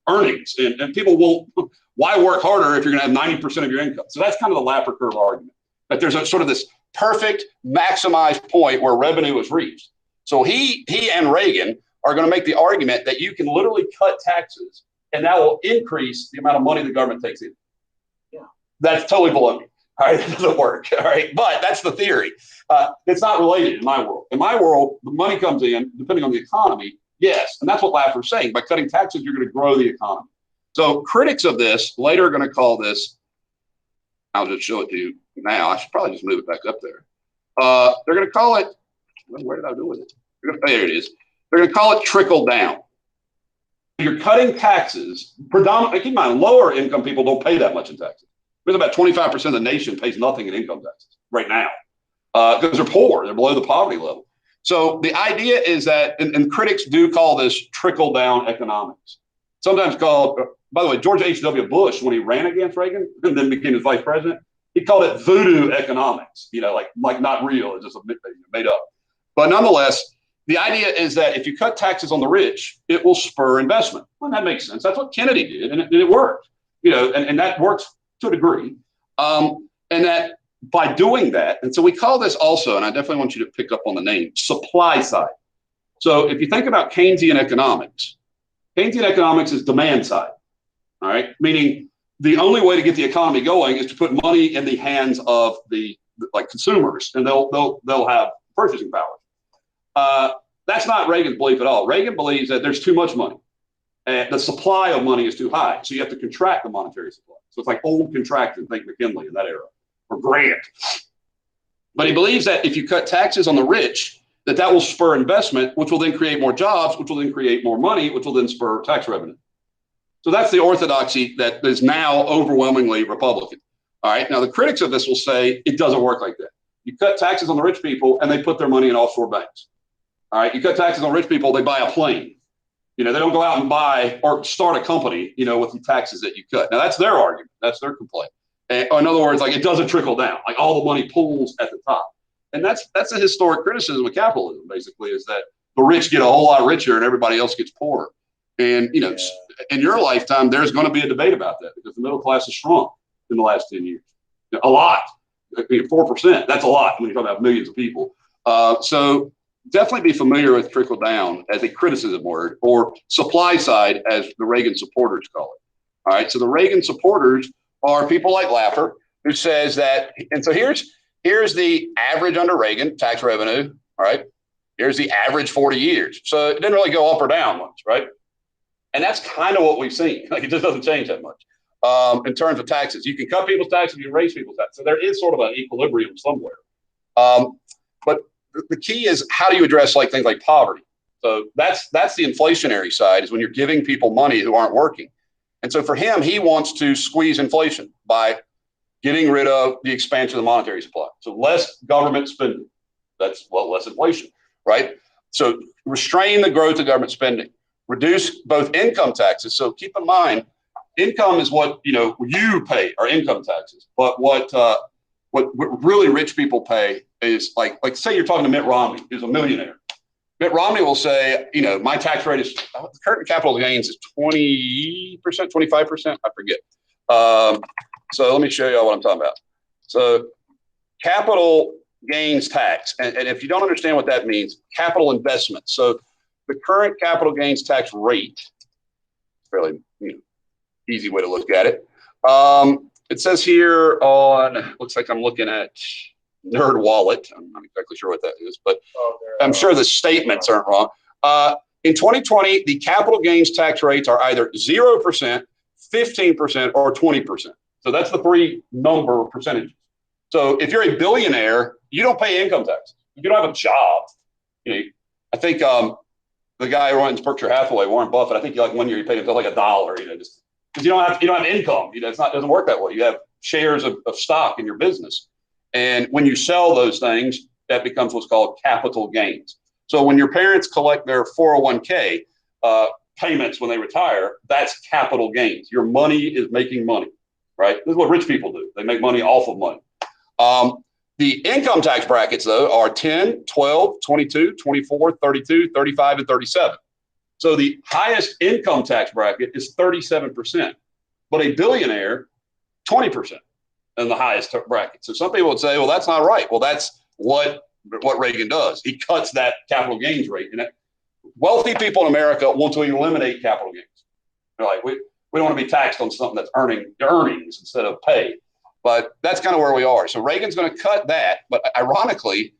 earnings. And people will, why work harder if you're going to have 90% of your income? So that's kind of the Laffer curve argument. That there's a sort of this perfect maximized point where revenue is reached. So he and Reagan are going to make the argument that you can literally cut taxes and that will increase the amount of money the government takes in. Yeah. That's totally baloney. All right, it doesn't work. All right, but that's the theory. It's not related in my world. In my world, the money comes in depending on the economy. Yes, and that's what Laffer's saying. By cutting taxes, you're going to grow the economy. So critics of this later are going to call this. I'll just show it to you now. I should probably just move it back up there. They're going to call it. Where did I do with it? There it is. They're going to call it trickle down. You're cutting taxes. Predominantly, keep in mind, lower income people don't pay that much in taxes. There's about 25% of the nation pays nothing in income taxes right now because they're poor. They're below the poverty level. So the idea is that, and critics do call this trickle down economics, sometimes called, by the way, George H.W. Bush, when he ran against Reagan and then became his vice president, he called it voodoo economics, like not real, it's just made up. But nonetheless, the idea is that if you cut taxes on the rich, it will spur investment. Well, that makes sense. That's what Kennedy did, and it worked, and that works to a degree. And that by doing that, and so we call this also, and I definitely want you to pick up on the name, supply side. So if you think about Keynesian economics is demand side, all right? Meaning the only way to get the economy going is to put money in the hands of the consumers, and they'll have purchasing power. That's not Reagan's belief at all. Reagan believes that there's too much money, and the supply of money is too high, so you have to contract the monetary supply. So it's like old contracting, think McKinley in that era, or Grant. But he believes that if you cut taxes on the rich, that will spur investment, which will then create more jobs, which will then create more money, which will then spur tax revenue. So that's the orthodoxy that is now overwhelmingly Republican. All right. Now, the critics of this will say it doesn't work like that. You cut taxes on the rich people and they put their money in offshore banks. All right. You cut taxes on rich people, they buy a plane. They don't go out and buy or start a company, with the taxes that you cut. Now, that's their argument. That's their complaint. And, in other words, it doesn't trickle down. All the money pools at the top. And that's a historic criticism of capitalism, basically, is that the rich get a whole lot richer and everybody else gets poorer. And, in your lifetime, there's going to be a debate about that because the middle class has shrunk in the last 10 years. A lot. 4%. That's a lot when you're talking about millions of people. So definitely be familiar with trickle down as a criticism word, or supply side as the Reagan supporters call it. All right. So the Reagan supporters are people like Laffer, who says that, and so here's the average under Reagan tax revenue. All right. Here's the average 40 years. So it didn't really go up or down much, right? And that's kind of what we've seen. It just doesn't change that much in terms of taxes. You can cut people's taxes, you can raise people's taxes. So there is sort of an equilibrium somewhere. But the key is, how do you address things like poverty? So that's the inflationary side, is when you're giving people money who aren't working. And so for him, he wants to squeeze inflation by getting rid of the expansion of the monetary supply. So less government spending. That's less inflation, right? So restrain the growth of government spending. Reduce both income taxes. So keep in mind, income is what you pay, are income taxes. But what really rich people pay is like say you're talking to Mitt Romney, who's a millionaire. Mitt Romney will say, my tax rate is, the current capital gains is 20%, 25%, I forget. So let me show you all what I'm talking about. So capital gains tax, and if you don't understand what that means, capital investment. So the current capital gains tax rate, fairly easy way to look at it. It says here looks like I'm looking at Nerd Wallet. I'm not exactly sure what that is, but I'm sure the statements aren't wrong. In 2020, the capital gains tax rates are either 0%, 15%, or 20%. So that's the three number percentages. So if you're a billionaire, you don't pay income tax. If you don't have a job, I think the guy who runs Berkshire Hathaway, Warren Buffett, I think 1 year he paid himself $1, just because you don't have income. It doesn't work that way. You have shares of stock in your business. And when you sell those things, that becomes what's called capital gains. So when your parents collect their 401k payments when they retire, that's capital gains. Your money is making money, right? This is what rich people do. They make money off of money. The income tax brackets, though, are 10, 12, 22, 24, 32, 35, and 37. So the highest income tax bracket is 37%, but a billionaire, 20%. In the highest bracket. So some people would say, well, that's not right. Well, that's what Reagan does. He cuts that capital gains rate. And wealthy people in America want to eliminate capital gains. They're like, we don't want to be taxed on something that's earnings instead of pay. But that's kind of where we are. So Reagan's going to cut that. But ironically,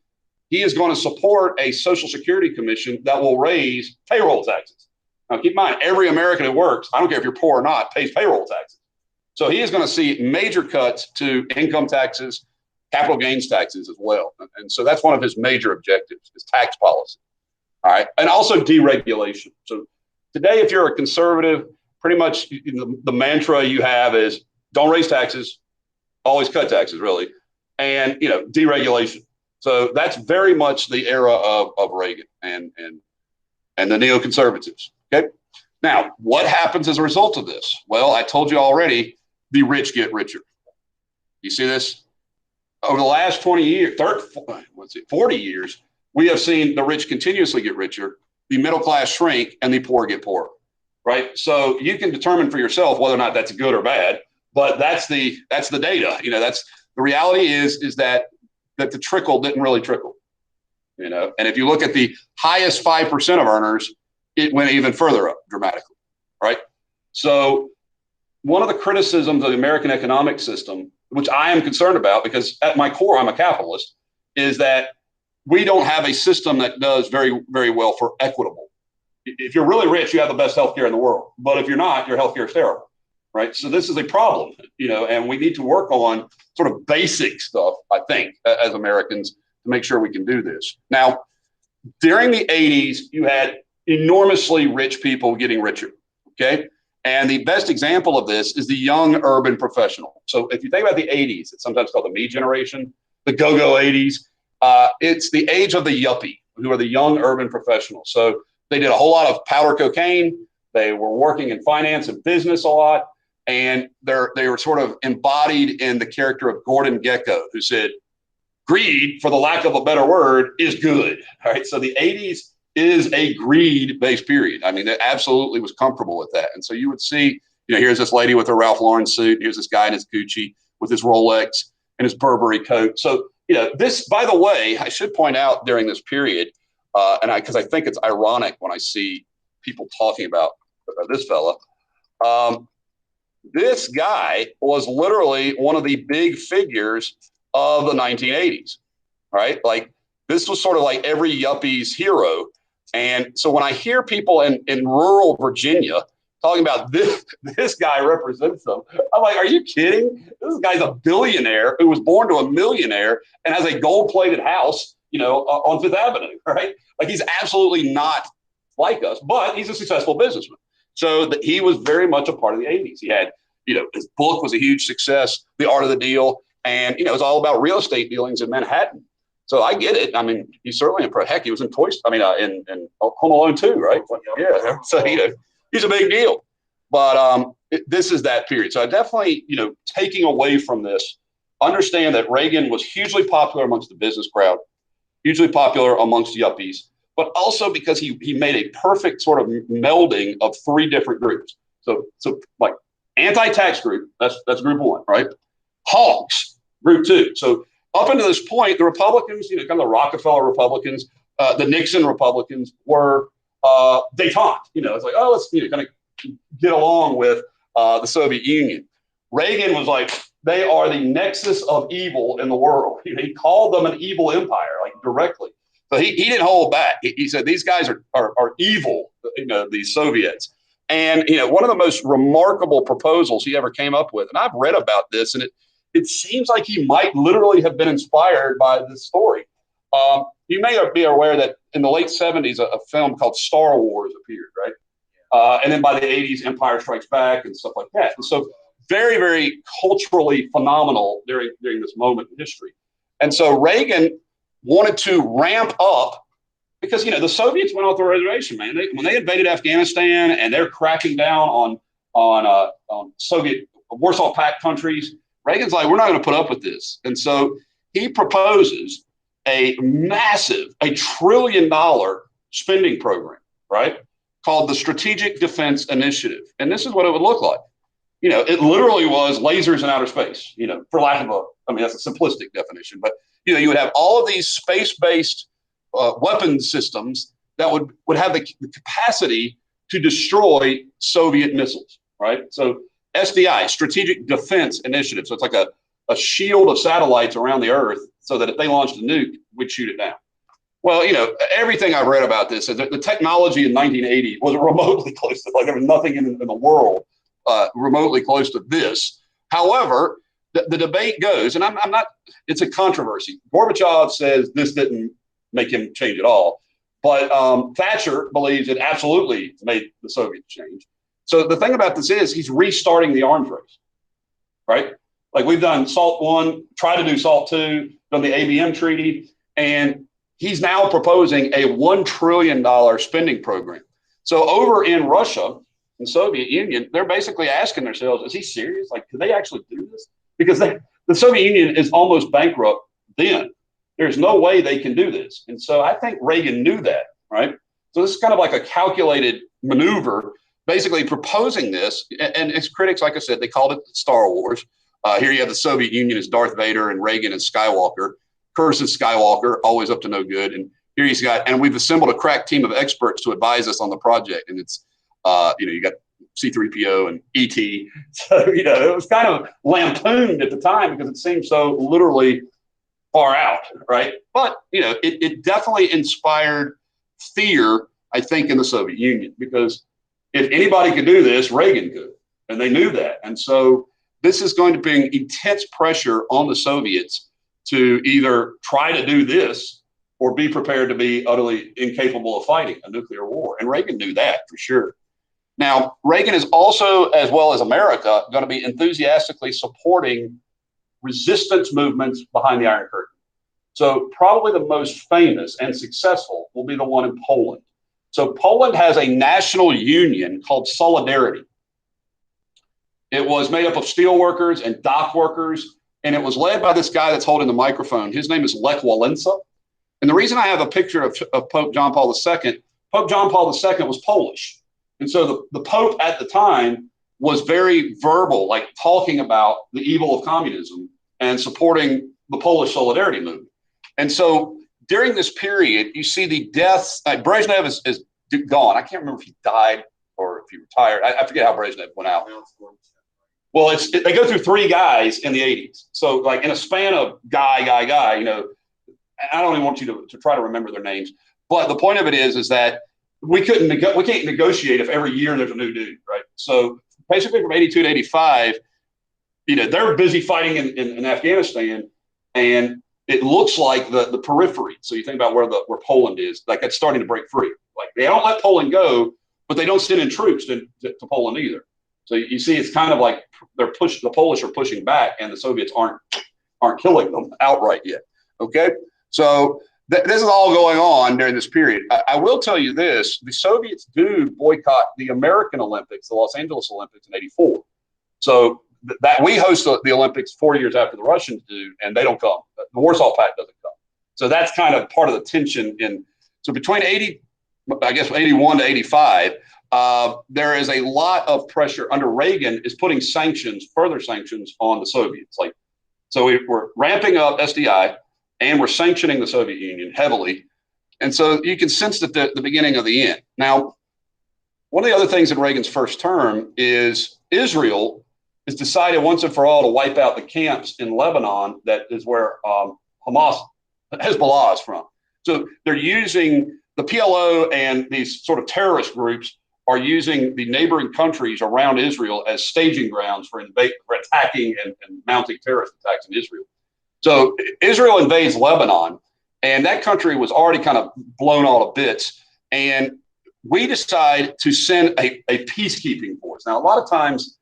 he is going to support a Social Security Commission that will raise payroll taxes. Now, keep in mind, every American who works, I don't care if you're poor or not, pays payroll taxes. So he is going to see major cuts to income taxes, capital gains taxes as well. And so that's one of his major objectives, is tax policy. All right. And also deregulation. So today, if you're a conservative, pretty much the mantra you have is don't raise taxes, always cut taxes, really. And, deregulation. So that's very much the era of Reagan and the neoconservatives. Okay. Now, what happens as a result of this? Well, I told you already, the rich get richer. You see this? Over the last 20 years, 40 years, we have seen the rich continuously get richer, the middle class shrink, and the poor get poorer. Right? So you can determine for yourself whether or not that's good or bad, but that's the data. That's the reality is that the trickle didn't really trickle. And if you look at the highest 5% of earners, it went even further up dramatically, right? So one of the criticisms of the American economic system, which I am concerned about because at my core, I'm a capitalist, is that we don't have a system that does very, very well for equitable. If you're really rich, you have the best healthcare in the world. But if you're not, your healthcare is terrible, right? So this is a problem, and we need to work on sort of basic stuff, I think, as Americans to make sure we can do this. Now, during the 80s, you had enormously rich people getting richer, okay? And the best example of this is the young urban professional. So if you think about the 80s, it's sometimes called the me generation, the go-go 80s. It's the age of the yuppie, who are the young urban professionals. So they did a whole lot of powder cocaine. They were working in finance and business a lot. And they were sort of embodied in the character of Gordon Gekko, who said, greed, for the lack of a better word, is good. All right. So the 80s is a greed-based period. I mean, it absolutely was comfortable with that. And so you would see, here's this lady with her Ralph Lauren suit. Here's this guy in his Gucci with his Rolex and his Burberry coat. So, this, by the way, I should point out during this period, because I think it's ironic when I see people talking about this fella. This guy was literally one of the big figures of the 1980s, right? Like, this was sort of like every yuppie's hero. And so when I hear people in rural Virginia talking about this guy represents them, I'm like, are you kidding? This guy's a billionaire who was born to a millionaire and has a gold-plated house, on Fifth Avenue, right? Like, he's absolutely not like us, but he's a successful businessman. So he was very much a part of the 80s. He had, his book was a huge success, The Art of the Deal, and, it was all about real estate dealings in Manhattan. So I get it. I mean, he's certainly impressed. Heck, he was in Toy Story. I mean, in Home Alone 2, right? Yeah. So, he's a big deal. But this is that period. So I definitely, taking away from this, understand that Reagan was hugely popular amongst the business crowd, hugely popular amongst yuppies, but also because he made a perfect sort of melding of three different groups. So like anti-tax group, that's group one, right? Hawks, group two. So up until this point, the Republicans, kind of the Rockefeller Republicans, the Nixon Republicans were détente. It's like, oh, let's kind of get along with the Soviet Union. Reagan was like, they are the nexus of evil in the world. He called them an evil empire, like directly. So he didn't hold back. He said these guys are evil, these Soviets. And one of the most remarkable proposals he ever came up with, and I've read about this, and it seems like he might literally have been inspired by this story. You may be aware that in the late 70s, a film called Star Wars appeared, right? And then by the 80s, Empire Strikes Back and stuff like that. And so very, very culturally phenomenal during this moment in history. And so Reagan wanted to ramp up because, the Soviets went off the reservation, man. When they invaded Afghanistan and they're cracking down on Soviet Warsaw Pact countries, Reagan's like, we're not going to put up with this. And so he proposes a massive, $1 trillion spending program, right? Called the Strategic Defense Initiative. And this is what it would look like. It literally was lasers in outer space, for lack of that's a simplistic definition, but, you would have all of these space-based weapon systems that would have the capacity to destroy Soviet missiles, right? So SDI, Strategic Defense Initiative. So it's like a shield of satellites around the Earth so that if they launched a nuke, we'd shoot it down. Well, everything I've read about this is that the technology in 1980 was remotely close to, like, there was nothing in the world remotely close to this. However, the debate goes, and I'm not, it's a controversy. Gorbachev says this didn't make him change at all. But Thatcher believes it absolutely made the Soviets change. So the thing about this is he's restarting the arms race, right? Like, we've done SALT 1, tried to do SALT 2, done the ABM treaty. And he's now proposing a $1 trillion spending program. So over in Russia, the Soviet Union, they're basically asking themselves, is he serious? Like, could they actually do this? Because the Soviet Union is almost bankrupt then. There's no way they can do this. And so I think Reagan knew that, right? So this is kind of like a calculated maneuver, basically proposing this. And its critics, like I said, they called it Star Wars. Here you have the Soviet Union as Darth Vader and Reagan as Skywalker. Curses Skywalker, always up to no good. And here he's got, and we've assembled a crack team of experts to advise us on the project. And it's, you got C-3PO and E.T. So, it was kind of lampooned at the time because it seemed so literally far out, right? But, it definitely inspired fear, I think, in the Soviet Union, because if anybody could do this, Reagan could. And they knew that. And so this is going to bring intense pressure on the Soviets to either try to do this or be prepared to be utterly incapable of fighting a nuclear war. And Reagan knew that for sure. Now, Reagan is also, as well as America, going to be enthusiastically supporting resistance movements behind the Iron Curtain. So probably the most famous and successful will be the one in Poland. So Poland has a national union called Solidarity. It was made up of steel workers and dock workers, and it was led by this guy that's holding the microphone. His name is Lech Walesa. And the reason I have a picture of Pope John Paul II, Pope John Paul II was Polish. And so the Pope at the time was very verbal, like talking about the evil of communism and supporting the Polish Solidarity movement. And so during this period, you see the deaths. Brezhnev is gone. I can't remember if he died or if he retired. I forget how Brezhnev went out. Well, they go through three guys in the 80s. So like in a span of guy, I don't even want you to try to remember their names. But the point of it is that we can't negotiate if every year there's a new dude, right? So basically from 82 to 85, they're busy fighting in Afghanistan, and it looks like the periphery. So you think about where Poland is, like that's starting to break free. Like they don't let Poland go, but they don't send in troops to Poland either. So you see, it's kind of like the Polish are pushing back, and the Soviets aren't killing them outright yet. Okay, so this is all going on during this period. I will tell you this: the Soviets do boycott the American Olympics, the Los Angeles Olympics in '84. So that we host the Olympics 4 years after the Russians do, and they don't come. The Warsaw Pact doesn't come. So that's kind of part of the tension so between 81 to 85, there is a lot of pressure under Reagan is putting further sanctions on the Soviets. So we're ramping up SDI and we're sanctioning the Soviet Union heavily. And so you can sense that the beginning of the end. Now, one of the other things in Reagan's first term is Israel has decided once and for all to wipe out the camps in Lebanon. That is where Hezbollah is from. So they're using the PLO, and these sort of terrorist groups are using the neighboring countries around Israel as staging grounds for attacking and mounting terrorist attacks in Israel. So Israel invades Lebanon, and that country was already kind of blown all to bits. And we decide to send a peacekeeping force. Now, a lot of times,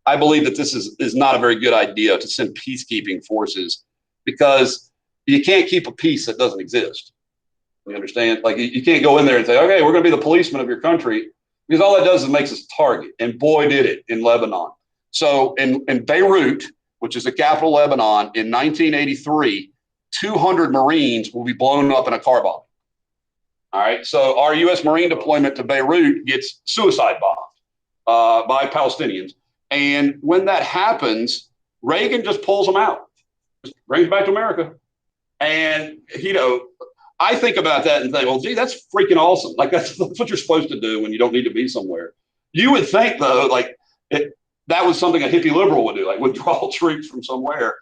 I believe that this is not a very good idea to send peacekeeping forces, because you can't keep a peace that doesn't exist. You understand? Like you can't go in there and say, okay, we're going to be the policeman of your country, because all that does is makes us a target. And boy, did it in Lebanon. So in Beirut, which is the capital of Lebanon, in 1983, 200 Marines will be blown up in a car bomb. All right. So our U.S. Marine deployment to Beirut gets suicide bombed by Palestinians. And when that happens, Reagan just pulls them out, just brings them back to America. And, I think about that and think, well, gee, that's freaking awesome. Like that's what you're supposed to do when you don't need to be somewhere. You would think, though, that was something a hippie liberal would do, like withdraw troops from somewhere.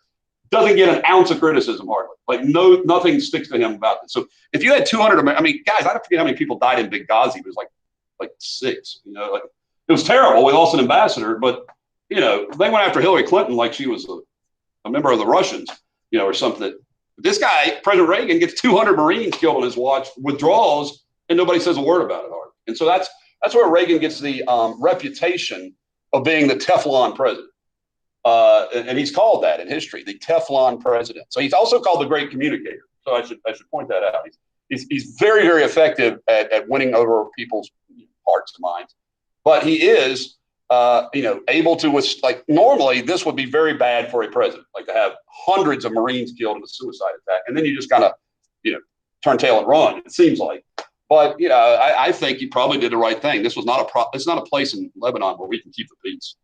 Doesn't get an ounce of criticism hardly. Like nothing sticks to him about this. So if you had 200, guys, I don't forget how many people died in Benghazi. It was like 6. It was terrible. We lost an ambassador, but they went after Hillary Clinton like she was a member of the Russians, or something. This guy, President Reagan, gets 200 Marines killed on his watch, withdraws, and nobody says a word about it. And so that's where Reagan gets the reputation of being the Teflon president. And he's called that in history, the Teflon president. So he's also called the great communicator. So I should point that out. He's very, very effective at winning over people's hearts and minds. But he is, able to, like, normally this would be very bad for a president, like to have hundreds of Marines killed in a suicide attack, and then you just kind of, turn tail and run. It seems like, but I think he probably did the right thing. This was not it's not a place in Lebanon where we can keep the peace.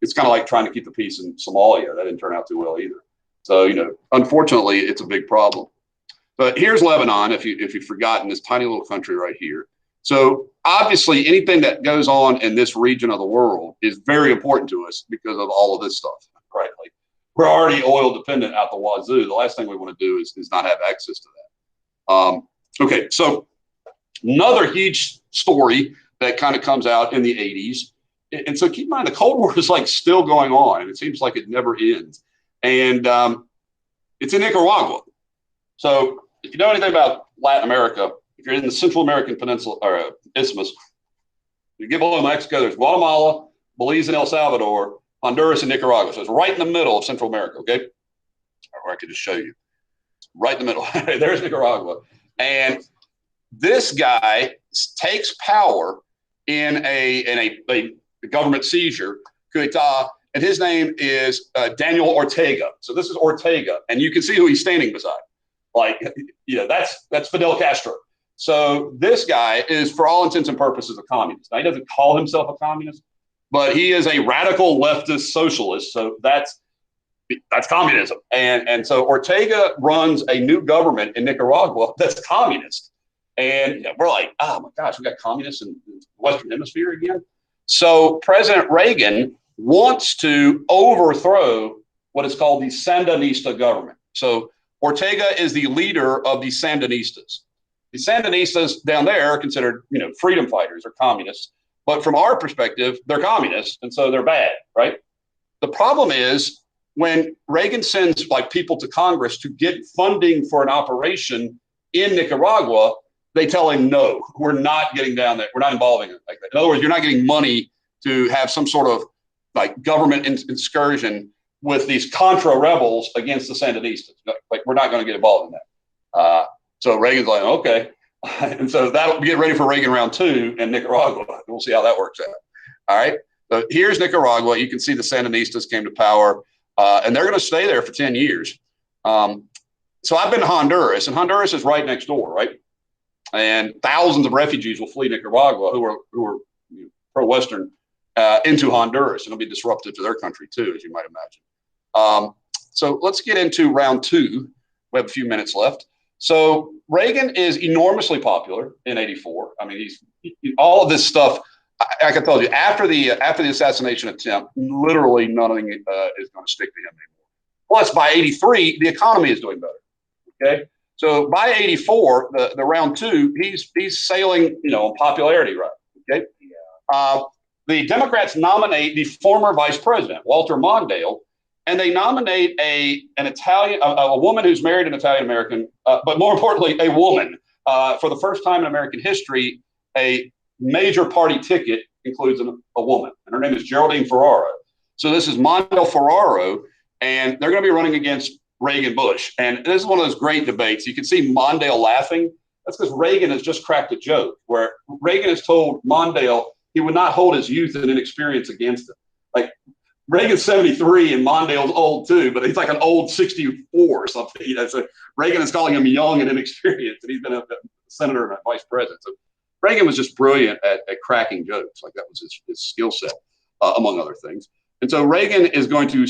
It's kind of like trying to keep the peace in Somalia. That didn't turn out too well either. So, unfortunately, it's a big problem. But here's Lebanon, if you've forgotten, this tiny little country right here. So obviously, anything that goes on in this region of the world is very important to us because of all of this stuff, right? Like, we're already oil dependent out the wazoo. The last thing we want to do is not have access to that. Okay, so another huge story that kind of comes out in the 80s. And so keep in mind, the Cold War is like still going on, and it seems like it never ends. And it's in Nicaragua. So if you know anything about Latin America, if you're in the Central American Peninsula or Isthmus, you get below Mexico, there's Guatemala, Belize, and El Salvador, Honduras, and Nicaragua. So it's right in the middle of Central America, okay? Or I could just show you. Right in the middle. There's Nicaragua. And this guy takes power in a government seizure, coup d'etat, and his name is Daniel Ortega. So this is Ortega, and you can see who he's standing beside. Like, that's Fidel Castro. So this guy is, for all intents and purposes, a communist. Now, he doesn't call himself a communist, but he is a radical leftist socialist. So that's communism. And so Ortega runs a new government in Nicaragua that's communist. And we're like, oh my gosh, we got communists in the Western Hemisphere again. So President Reagan wants to overthrow what is called the Sandinista government. So Ortega is the leader of the Sandinistas. The Sandinistas down there are considered, freedom fighters or communists. But from our perspective, they're communists, and so they're bad, right? The problem is when Reagan sends people to Congress to get funding for an operation in Nicaragua, they tell him, no, we're not getting down there. We're not involving it like that. In other words, you're not getting money to have some sort of government excursion with these Contra rebels against the Sandinistas. We're not going to get involved in that. So Reagan's like, okay. And so that'll get ready for Reagan round 2 in Nicaragua. We'll see how that works out. All right. So here's Nicaragua. You can see the Sandinistas came to power, and they're going to stay there for 10 years. So I've been to Honduras, and Honduras is right next door, right? And thousands of refugees will flee Nicaragua who are pro-Western into Honduras, and it'll be disruptive to their country too, as you might imagine. So let's get into round 2. We have a few minutes left. So Reagan is enormously popular in '84. I mean, all of this stuff. I can tell you, after the assassination attempt, literally nothing is going to stick to him anymore. Plus, by '83, the economy is doing better. Okay, so by '84, the round 2, he's sailing, on popularity, right? Okay, the Democrats nominate the former vice president, Walter Mondale. And they nominate a woman who's married an Italian American, but more importantly, a woman. For the first time in American history, a major party ticket includes a woman, and her name is Geraldine Ferraro. So this is Mondale Ferraro, and they're going to be running against Reagan Bush. And this is one of those great debates. You can see Mondale laughing. That's because Reagan has just cracked a joke where Reagan has told Mondale he would not hold his youth and inexperience against him. Like, Reagan's 73 and Mondale's old too, but he's like an old 64 or something. So Reagan is calling him young and inexperienced, and he's been a senator and a vice president. So Reagan was just brilliant at cracking jokes. Like, that was his skill set, among other things. And so Reagan is going to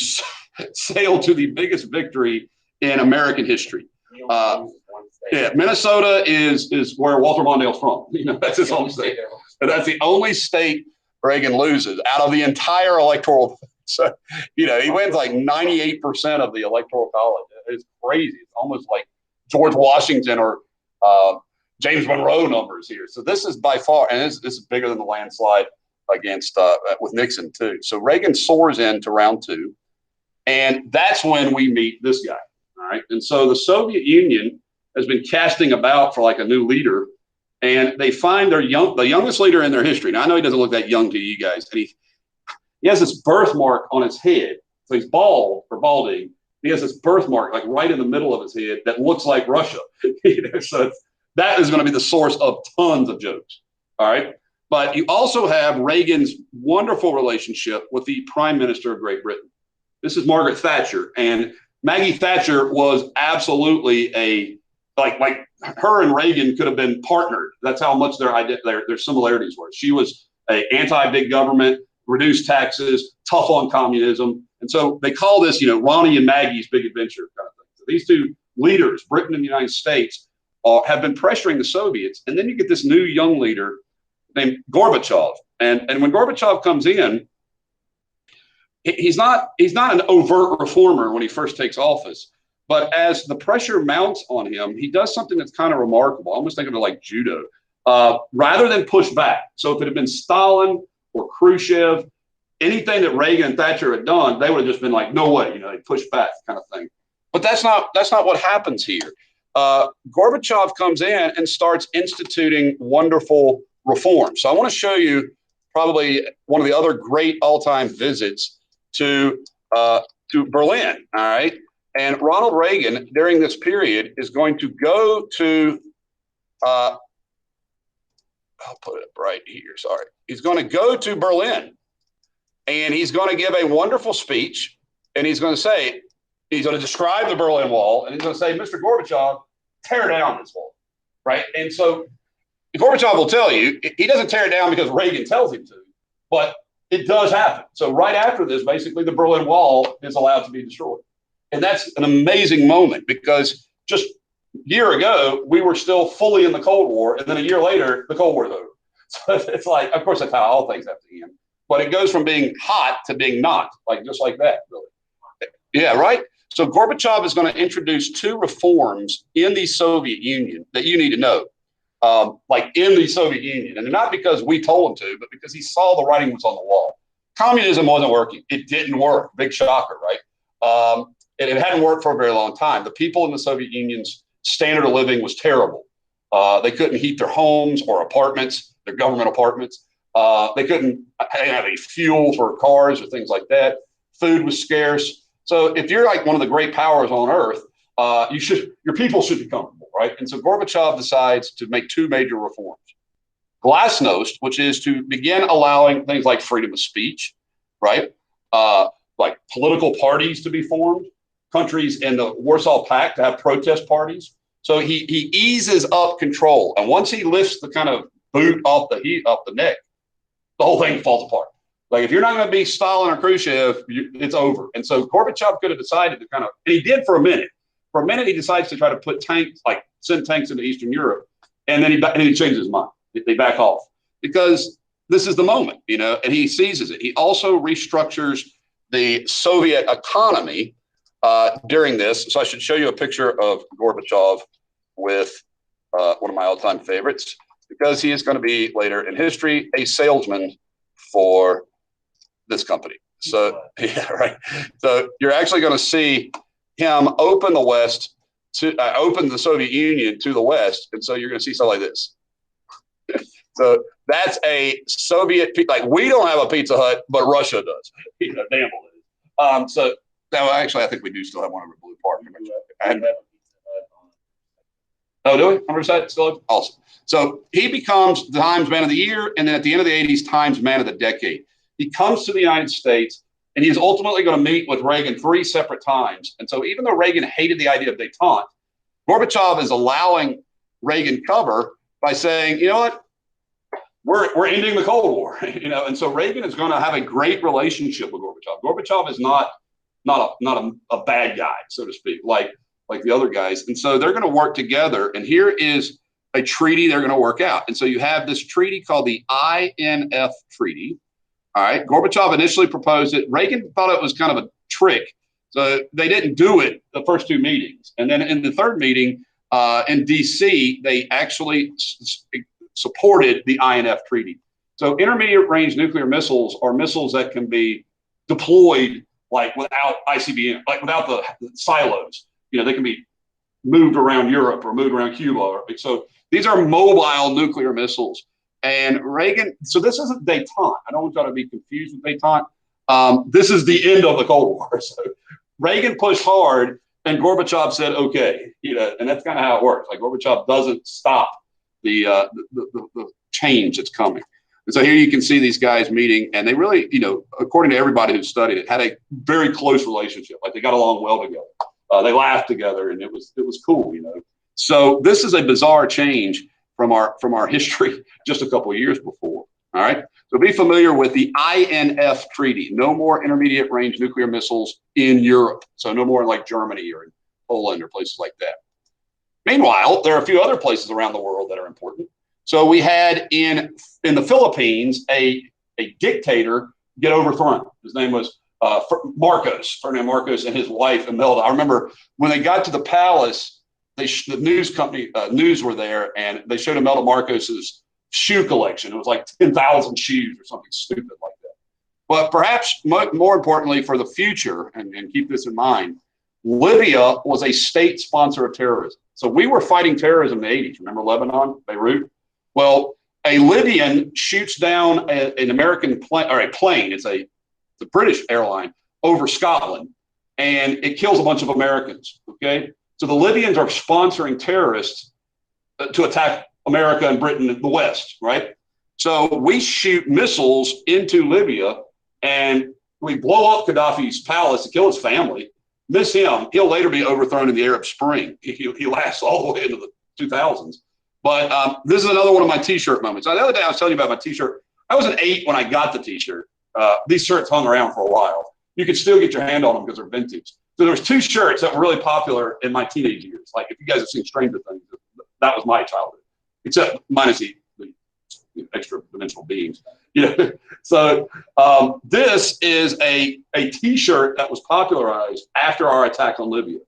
sail to the biggest victory in American history. Minnesota is where Walter Mondale's from. That's his home state. And that's the only state Reagan loses out of the entire electoral. So, he wins like 98% of the electoral college. It's crazy. It's almost like George Washington or James Monroe numbers here. So this is by far, and this is bigger than the landslide against with Nixon too. So Reagan soars into round 2, and that's when we meet this guy. All right. And so the Soviet Union has been casting about for like a new leader, and they find the youngest leader in their history. Now, I know he doesn't look that young to you guys, and he has this birthmark on his head. So he's bald or balding, He has this birthmark like right in the middle of his head that looks like Russia. So that is going to be the source of tons of jokes. All right. But you also have Reagan's wonderful relationship with the Prime Minister of Great Britain. This is Margaret Thatcher. And Maggie Thatcher was absolutely like her and Reagan could have been partnered. That's how much their similarities were. She was an anti-big government, reduced taxes, tough on communism. And so they call this, Ronnie and Maggie's big adventure kind of thing. So these two leaders, Britain and the United States, have been pressuring the Soviets. And then you get this new young leader named Gorbachev. And when Gorbachev comes in, he's not an overt reformer when he first takes office. But as the pressure mounts on him, he does something that's kind of remarkable. I almost think of it like judo. Rather than push back. So if it had been Stalin or Khrushchev, anything that Reagan and Thatcher had done, they would have just been like, no way, they push back kind of thing. But that's not what happens here. Gorbachev comes in and starts instituting wonderful reforms. So I want to show you probably one of the other great all-time visits to Berlin. All right. And Ronald Reagan, during this period, is going to go to, I'll put it right here, sorry. He's going to go to Berlin, and he's going to give a wonderful speech, and he's going to describe the Berlin Wall, and he's going to say, Mr. Gorbachev, tear down this wall, right? And so Gorbachev will tell you, he doesn't tear it down because Reagan tells him to, but it does happen. So right after this, basically, the Berlin Wall is allowed to be destroyed. And that's an amazing moment because just a year ago, we were still fully in the Cold War. And then a year later, the Cold War is over. So it's like, of course, that's how all things have to end. But it goes from being hot to being not, just like that, really. Yeah, right? So Gorbachev is going to introduce two reforms in the Soviet Union that you need to know, in the Soviet Union. And not because we told him to, but because he saw the writing was on the wall. Communism wasn't working. It didn't work. Big shocker, right? It hadn't worked for a very long time. The people in the Soviet Union's standard of living was terrible. They couldn't heat their homes or apartments, their government apartments. They couldn't have any fuel for cars or things like that. Food was scarce. So if you're like one of the great powers on earth, your people should be comfortable, right? And so Gorbachev decides to make two major reforms. Glasnost, which is to begin allowing things like freedom of speech, right? Like political parties to be formed, countries in the Warsaw Pact to have protest parties. So he eases up control. And once he lifts the kind of boot off the neck, the whole thing falls apart. Like if you're not going to be Stalin or Khrushchev, it's over. And so Gorbachev could have decided to and he did for a minute. For a minute, he decides to try to put send tanks into Eastern Europe. And then he changes his mind. They back off because this is the moment, and he seizes it. He also restructures the Soviet economy during this. So I should show you a picture of Gorbachev with one of my all-time favorites, because he is going to be later in history a salesman for this company. So yeah, right. So you're actually going to see him open the West to open the Soviet Union to the West, and so you're going to see something like this. So that's a Soviet, we don't have a Pizza Hut, but Russia does. Damn it. So now, actually, I think we do still have one over Blue Park. Oh, do we? 100% still? Awesome. So he becomes the Times Man of the Year, and then at the end of the 80s, Times Man of the Decade. He comes to the United States, and he's ultimately going to meet with Reagan 3 separate times. And so even though Reagan hated the idea of détente, Gorbachev is allowing Reagan cover by saying, you know what? We're ending the Cold War, and so Reagan is going to have a great relationship with Gorbachev. Gorbachev is not a bad guy, so to speak, like the other guys. And so they're going to work together. And here is a treaty they're going to work out. And so you have this treaty called the INF Treaty. All right. Gorbachev initially proposed it. Reagan thought it was kind of a trick. So they didn't do it the first 2 meetings. And then in the third meeting in D.C., they actually supported the INF Treaty. So intermediate range nuclear missiles are missiles that can be deployed without ICBM, without the silos. They can be moved around Europe or moved around Cuba. So these are mobile nuclear missiles. And Reagan, so this isn't détente. I don't want y'all to be confused with détente. This is the end of the Cold War. So Reagan pushed hard, and Gorbachev said, okay, and that's kind of how it works. Like Gorbachev doesn't stop the change that's coming. And so here you can see these guys meeting, and they really, according to everybody who studied it, had a very close relationship. Like they got along well together. They laughed together, and it was cool, So this is a bizarre change from our history just a couple of years before. All right. So be familiar with the INF treaty. No more intermediate range nuclear missiles in Europe. So no more in like Germany or in Poland or places like that. Meanwhile, there are a few other places around the world that are important. So we had in the Philippines a dictator get overthrown. His name was Ferdinand Marcos, and his wife Imelda. I remember when they got to the palace, the news company news were there, and they showed Imelda Marcos's shoe collection. It was like 10,000 shoes or something stupid like that. But perhaps more importantly for the future, and keep this in mind, Libya was a state sponsor of terrorism. So we were fighting terrorism in the 80s. Remember Lebanon, Beirut? Well, a Libyan shoots down an American plane, or a plane, it's a British airline, over Scotland, and it kills a bunch of Americans, okay? So the Libyans are sponsoring terrorists to attack America and Britain in the West, right? So we shoot missiles into Libya, and we blow up Gaddafi's palace to kill his family. Miss him. He'll later be overthrown in the Arab Spring. He lasts all the way into the 2000s. But this is another one of my T-shirt moments. The other day I was telling you about my T-shirt. I was an 8 when I got the T-shirt. These shirts hung around for a while. You could still get your hand on them because they're vintage. So there's 2 shirts that were really popular in my teenage years. Like if you guys have seen Stranger Things, that was my childhood, except minus the extra dimensional beings. So this is a T-shirt that was popularized after our attack on Libya.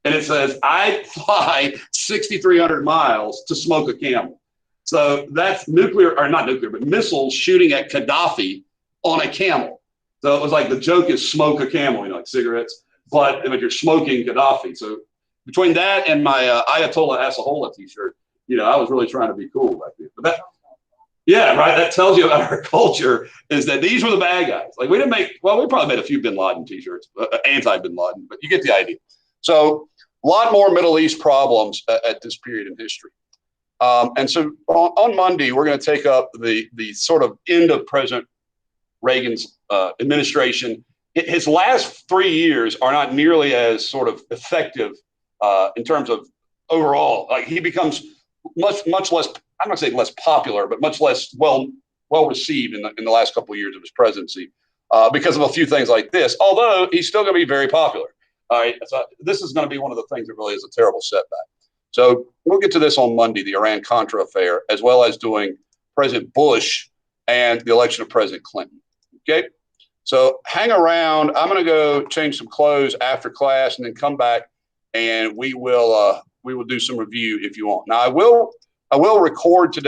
And it says, I fly 6,300 miles to smoke a camel. So that's missiles shooting at Gaddafi on a camel. So it was like the joke is smoke a camel, like cigarettes, but you're smoking Gaddafi. So between that and my Ayatollah Assahola T-shirt, I was really trying to be cool back then. But yeah, right. That tells you about our culture, is that these were the bad guys. Like we probably made a few Bin Laden T-shirts, anti-Bin Laden, but you get the idea. So a lot more Middle East problems at this period in history. And so on Monday, we're going to take up the sort of end of President Reagan's administration. His last 3 years are not nearly as sort of effective in terms of overall. Like he becomes much less, I'm not saying less popular, but much less well received in the last couple of years of his presidency because of a few things like this. Although he's still going to be very popular. All right, so this is going to be one of the things that really is a terrible setback. So we'll get to this on Monday, the Iran-Contra affair, as well as doing President Bush and the election of President Clinton. Okay, so hang around. I'm going to go change some clothes after class and then come back, and we will do some review if you want. Now I will record today.